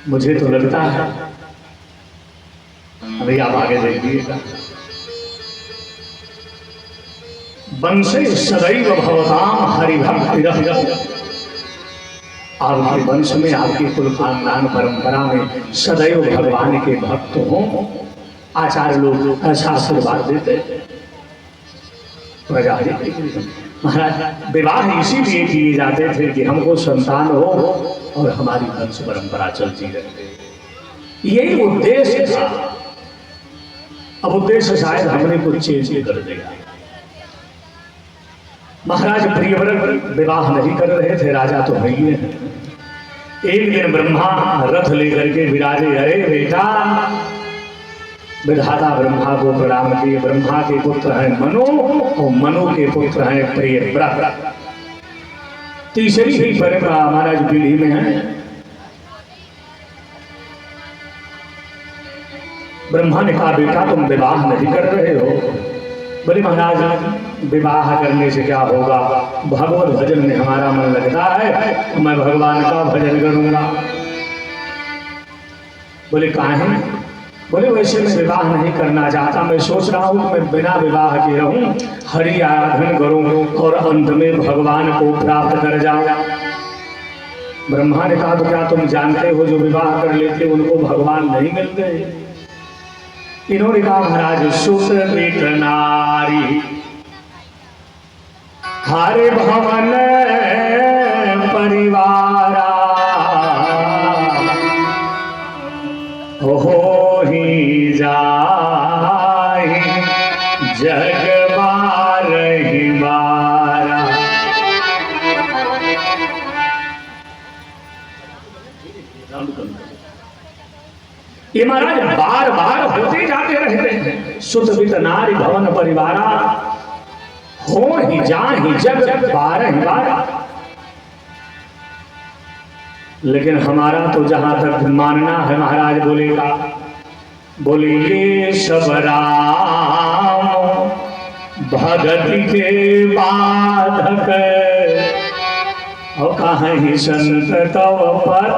मुझे तो लगता है, अभी आप आगे देखिएगा, वंशे सदैव भवताम हरिभक्ति, आपके वंश में, आपके कुल खानदान परंपरा में सदैव भगवान के भक्त हों। आचार्य लोग ऐसा आशीर्वाद देते। प्रजा महाराज विवाह इसीलिए किए जाते थे कि हमको संतान हो और हमारी वंश परंपरा चलती रहे। यही उद्देश्य था। अब उद्देश्य शायद हमने कुछ चेंज कर दिया। महाराज प्रियव्रत विवाह नहीं कर रहे थे, राजा तो है ही है। एक दिन ब्रह्मा रथ लेकर के विराजे। अरे बेटा, विधाता ब्रह्मा को प्रणाम किए। ब्रह्मा के पुत्र हैं मनु और मनु के पुत्र हैं प्रियव्रत। तीसरी ही परंपरा महाराज पीढ़ी में है। ब्रह्मा ने कहा बेटा तुम विवाह नहीं कर रहे हो। बोले महाराज विवाह करने से क्या होगा, भगवत भजन में हमारा मन लगता है, तो मैं भगवान का भजन करूंगा। बोले काहे? बोले वैसे मैं विवाह नहीं करना चाहता, मैं सोच रहा हूँ मैं बिना विवाह के रहूं, हरि आराधन करूं और अंत में भगवान को प्राप्त कर जाऊं। ब्रह्मा ने कहा तो क्या तुम जानते हो जो विवाह कर लेते उनको भगवान नहीं मिलते? इन्होंने कहा महाराज सुत वित नारी हरे भवन परिवारा हो ही जाए जग बारही बारा। ये महाराज बार बार होते जाते रहते हैं। सुत वित नारी भवन परिवारा हो ही जा ही जग बारही बारा। लेकिन हमारा तो जहाँ तक मानना है महाराज बोलेगा, बोलिए सब राम भगति के बाधक, और कहीं संत तव पद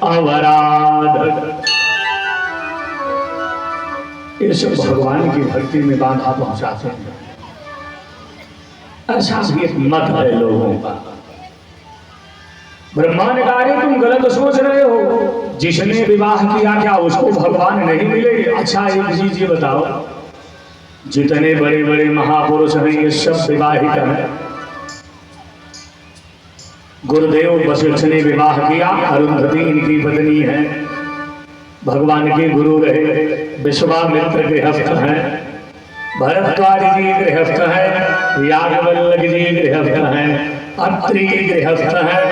अवराधक। ये सब भगवान की भक्ति में बाधा पहुंचाते हैं। ऐसा भी एक मत है लोगों का। ब्रह्मा ने कहा अरे तुम गलत सोच रहे हो, जिसने विवाह किया क्या उसको भगवान नहीं मिले? अच्छा एक चीज ये बताओ, जितने बड़े बड़े महापुरुष हैं ये सब विवाहित हैं। गुरुदेव वशिष्ठ ने विवाह किया, अरुंधति इनकी पत्नी है, भगवान के गुरु रहे। विश्वामित्र गृहस्थ हैं, भरद्वाज जी गृहस्थ हैं, याज्ञवल्क्य जी गृहस्थ हैं, अत्रि गृहस्थ हैं,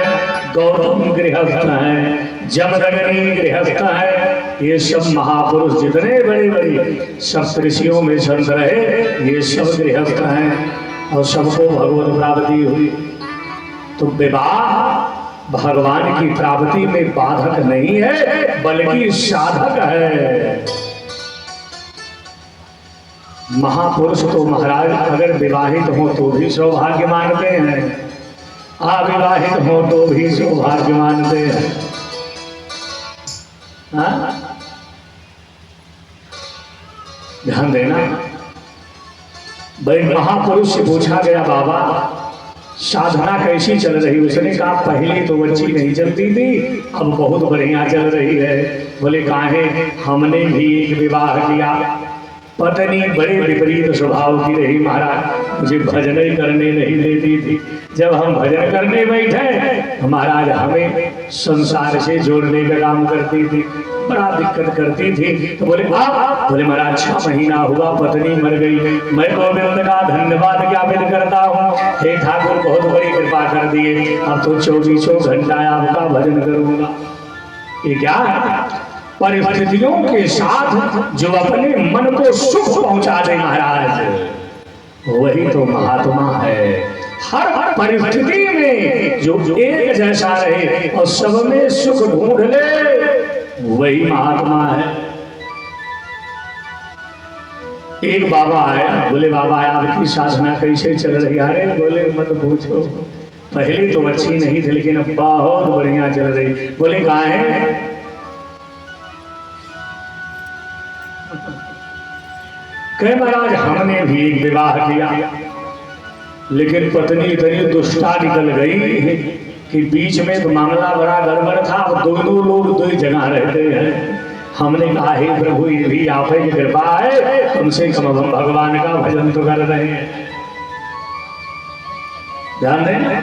गौतम गृहस्थ हैं, जमदग्नि गृहस्थ हैं। ये सब महापुरुष जितने बड़े बड़े सप्तऋषियों में संत रहे, ये सब गृहस्थ हैं और सबको भगवत प्राप्ति हुई। तो विवाह भगवान की प्राप्ति में बाधक नहीं है बल्कि साधक है। महापुरुष तो महाराज अगर विवाहित हो तो भी सौभाग्य मानते हैं, अविवाहित हो तो भी सौभाग्य मानते हैं। ध्यान देना। भाई महापुरुष से पूछा गया बाबा साधना कैसी चल रही? उसने कहा पहले तो अच्छी नहीं चलती थी, अब बहुत बढ़िया चल रही है। बोले काहे? हमने भी एक विवाह किया, पत्नी बड़े विपरीत स्वभाव की रही महाराज, मुझे भजन ही करने नहीं देती थी। जब हम भजन करने बैठे महाराज हमें संसार से जोड़ने का काम करती थी, बड़ा दिक्कत करती थी। तो बोले आप? बोले महाराज 6 महीना हुआ पत्नी मर गई, मैं गोविंद का धन्यवाद ज्ञापित करता हूँ। हे ठाकुर बहुत बड़ी कृपा कर दिए, अब तो 24 घंटा आपका भजन करूंगा। ये क्या है? परिस्थितियों के साथ जो अपने मन को सुख पहुंचा दे महाराज, वही तो महात्मा है। हर परिस्थिति में जो एक जैसा रहे और सब में सुख ढूंढ ले, वही महात्मा है। एक बाबा आया, बोले बाबा आपकी साधना कैसे चल रही? अरे बोले मत पूछो, पहले तो अच्छी नहीं थी लेकिन अब बहुत बढ़िया चल रही। बोले कहाँ है? कहे महाराज हमने भी एक विवाह किया, लेकिन पत्नी इतनी दुष्टा निकल गई कि बीच में तो मामला बड़ा गड़बड़ था। दोनों लोग 2 जगह रहते हैं। हमने कहा हे प्रभु ये भी आप ही की कृपा है, कम से कम हम भगवान का भजन तो कर रहे हैं। ध्यान दें।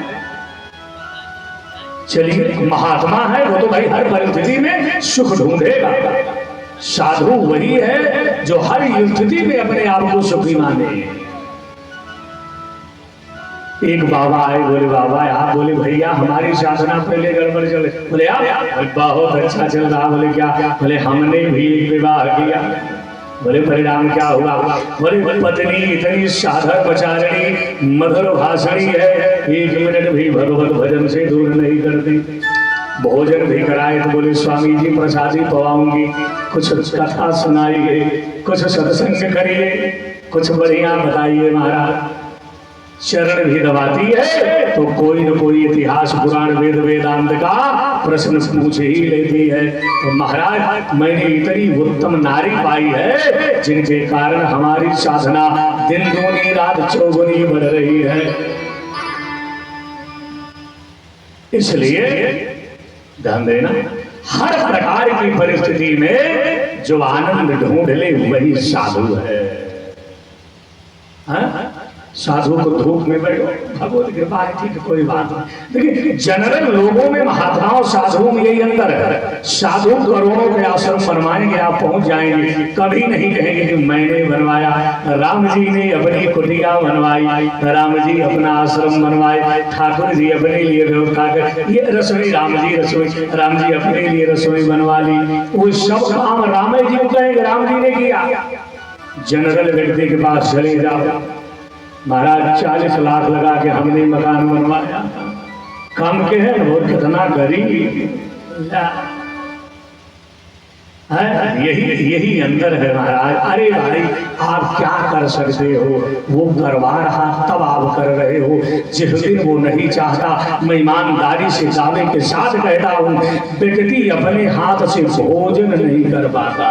चलिए महात्मा है वो तो भाई हर परिस्थिति में सुख ढूंढेगा। साधु वही है जो हर स्थिति में अपने आप को सुखी माने। एक बाबा आए, बोले बाबा आप? बोले भैया हमारी साधना पहले गड़बड़ चले। बोले आप? बहुत अच्छा चल रहा। बोले क्या? बोले हमने भी एक विवाह किया। बोले परिणाम क्या हुआ? बोले पत्नी इतनी साधक बचारणी मधुर भाषणी है, 1 मिनट भी भगवत भजन से दूर नहीं करती। भोजन भी कराए तो बोले स्वामी जी प्रसादी पवाऊंगी, कुछ कथा सुनाइए, कुछ सत्संग करिए, कुछ बढ़िया बताइए महाराज। चरण भी दबाती है तो कोई न कोई इतिहास पुराण वेद वेदांत का प्रश्न पूछ ही लेती है। तो महाराज मैंने इतनी उत्तम नारी पाई है जिनके कारण हमारी साधना दिन दूनी रात चौगुनी बढ़ रही है। इसलिए ध्यान देना, हर प्रकार की परिस्थिति में जो आनंद ढूंढ ले वही साधु है। साधु को धूप में बैठो भगवत कृपा है, ठीक है कोई बात नहीं। लेकिन जनरल लोगों में महात्माओं साधुओं में यही अंतर है। साधु करोड़ों के आश्रम बनवाएंगे, आप पहुंच जाएंगे, कभी नहीं कहेंगे कि मैंने बनवाया। राम जी ने अपनी कुटिया बनवाई, राम जी अपना आश्रम बनवाए, ठाकुर जी अपने लिए व्यवस्था कर, ये रसोई राम जी अपने लिए रसोई बनवा ली। वो सब काम राम जी को कहेंगे राम जी ने किया। जनरल व्यक्ति के पास चले जाओ, महाराज 40 लाख लगा के हमने मकान बनवाया, कम के है और कितना गरीब है। यही अंदर है महाराज। अरे भाई आप क्या कर सकते हो, वो करवा रहा तब आप कर रहे हो। जिस दिन वो नहीं चाहता, मैं ईमानदारी से दावे के साथ कहता हूँ, व्यक्ति अपने हाथ से भोजन नहीं कर पाता।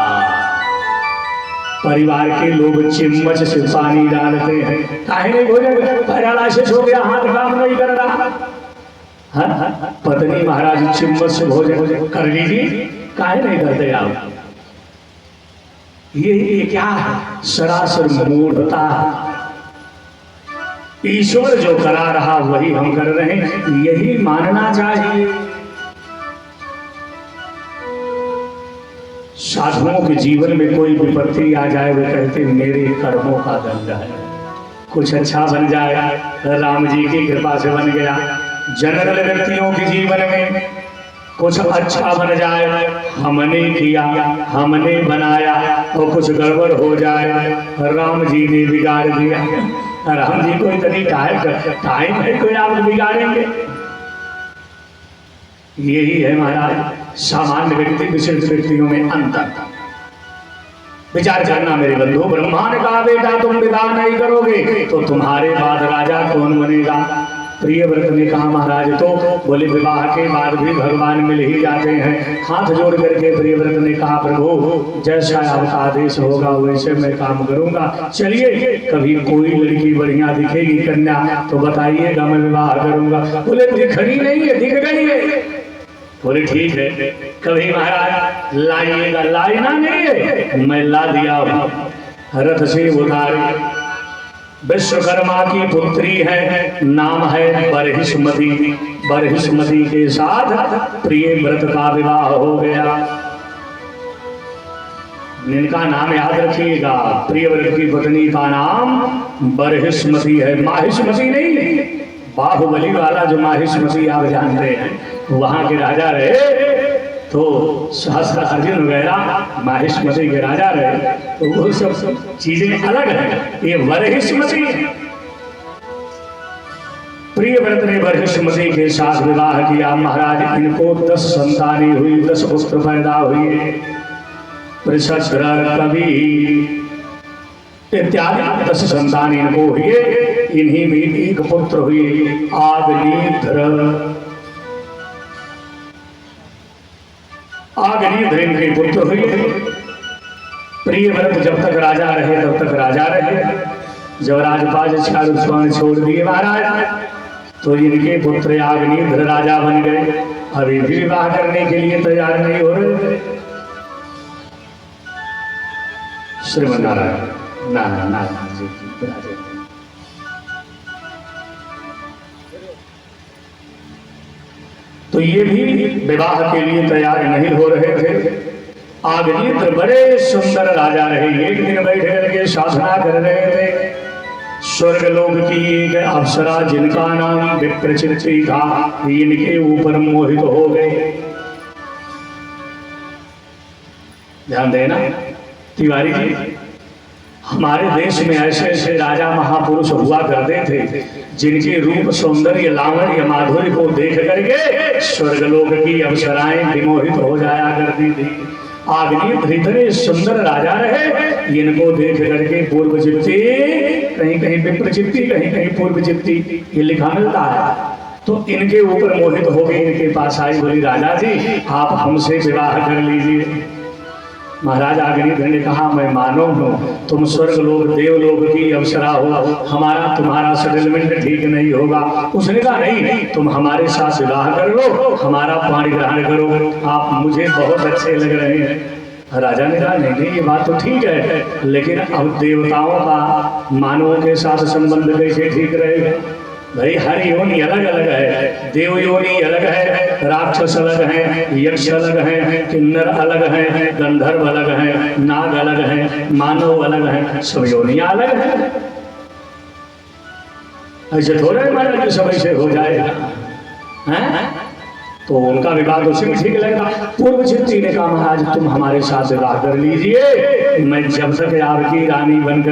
परिवार के लोग चिम्मच से पानी डालते हैं, काहे नहीं भोजन, पैरालाइसिस हो गया, हाथ काम नहीं कर रहा। पत्नी महाराज चिम्मच से भोजन कर लीजिए, काहे नहीं करते आप? ये क्या है? सरासर मूढ़ता है। ईश्वर जो करा रहा वही हम कर रहे हैं, यही मानना चाहिए। साधुओं के जीवन में कोई विपत्ति आ जाए, वो कहते मेरे कर्मों का दंड है। कुछ अच्छा बन जाए, राम जी की कृपा से बन गया। जनरल व्यक्तियों के जीवन में कुछ अच्छा बन जाए, हमने किया, हमने बनाया, और कुछ गड़बड़ हो जाए, राम जी ने बिगाड़ दिया। राम जी को इतनी टाइम है कोई आप बिगाड़ेंगे? यही है महाराज सामान्य व्यक्ति विशिष्ट व्यक्तियों में अंतर। विचार करना मेरे बंधु, ब्रह्मांड का बेटा तुम विवाह नहीं करोगे तो तुम्हारे बाद राजा कौन बनेगा? प्रियव्रत ने कहा महाराज, तो बोले विवाह के बाद भी भगवान मिल ही जाते हैं। हाथ जोड़ करके प्रियव्रत ने कहा, प्रभु जैसा आपका आदेश होगा वैसे मैं काम करूंगा। चलिए कभी कोई लड़की बढ़िया दिखेगी कन्या तो बताइएगा, मैं विवाह करूंगा। बोले दिख रही नहीं है, दिख गई है। बोले ठीक है, कभी महाराज लाइएगा। लाइना नहीं है, मैं ला दिया रथ से उतारे। विश्वकर्मा की पुत्री है, नाम है बरहिष्मती। बरहिष्मती के साथ प्रियव्रत का विवाह हो गया। इनका नाम याद रखिएगा, प्रियव्रत की पत्नी का नाम बरहिष्मती है, माहिष्मती नहीं। बाहुबली वाला जो माहिष्मती आप जानते हैं, वहां के राजा रहे तो सहस्त्र अर्जुन वगैरह माहिष्मती के राजा रहे, तो वो सब चीजें अलग है। ये बरहिष्मती, प्रियव्रत ने बरहिष्मती के साथ विवाह किया। महाराज इनको 10 संतानें हुई, 10 पुत्र पैदा हुए। पृषद्र, कवि इत्यादि 10 संतान इनको हुए। इन्हीं में एक पुत्र हुए आग्नेत्र। आग्नेत्र इनके पुत्र हुए। प्रियव्रत जब तक राजा रहे तब तक राजा रहे। जब राजपाल चारुस्वान छोड़ दिए महाराज, तो इनके पुत्र आग्नेत्र राजा बन गए। अभी भी विवाह करने के लिए तैयार नहीं हो रहे। श्रीमन्नारायण नारायण जी राजा। तो ये भी विवाह के लिए तैयार नहीं हो रहे थे। आग्नेत्र बड़े सुंदर राजा रहे। एक दिन बैठे करके साधना कर रहे थे। स्वर्गलोक की एक अप्सरा जिनका नाम विप्रचित्ति था, इनके ऊपर मोहित हो गए। ध्यान देना तिवारी जी, हमारे देश में ऐसे ऐसे राजा महापुरुष हुआ करते थे जिनके रूप सौंदर्य लावण्य माधुर्य को देख करके स्वर्गलोक की अप्सराएं विमोहित हो जाया करती थी। आग्नेत्र इतने सुंदर राजा रहे, इनको देख करके पूर्वचित्ती, कहीं कहीं विप्रचित्ती, कहीं कहीं पूर्वचित्ती, ये लिखा मिलता है। तो इनके ऊपर मोहित हो गए। इनके पास आई, बोली राजा जी आप हमसे विवाह कर लीजिए। महाराज आग्नेत्र ने कहा, मैं मानो हूँ, तुम स्वर्गलोक देवलोक की अप्सरा हो, हमारा तुम्हारा सेटलमेंट ठीक नहीं होगा। उसने कहा नहीं, तुम हमारे साथ विवाह कर लो, हमारा पाणी ग्रहण करो, आप मुझे बहुत अच्छे लग रहे हैं। राजा ने कहा नहीं ये बात तो ठीक है, लेकिन अब देवताओं का मानवों के साथ संबंध कैसे ठीक रहेगा? भाई हर योनि अलग अलग है। देव योनि अलग है, राक्षस अलग है, यक्ष अलग है, किन्नर अलग है, गंधर्व अलग है, नाग अलग है, मानव अलग है, सब योनियां अलग है। ऐसे थोड़ा मतलब कि सब ऐसे हो जाएगा हैं? तो उनका विवाह उसी में ठीक लगता। पूर्वचित्ती ने कहा महाराज तुम हमारे साथ विवाह कर लीजिए, मैं जब तक आपकी रानी बनकर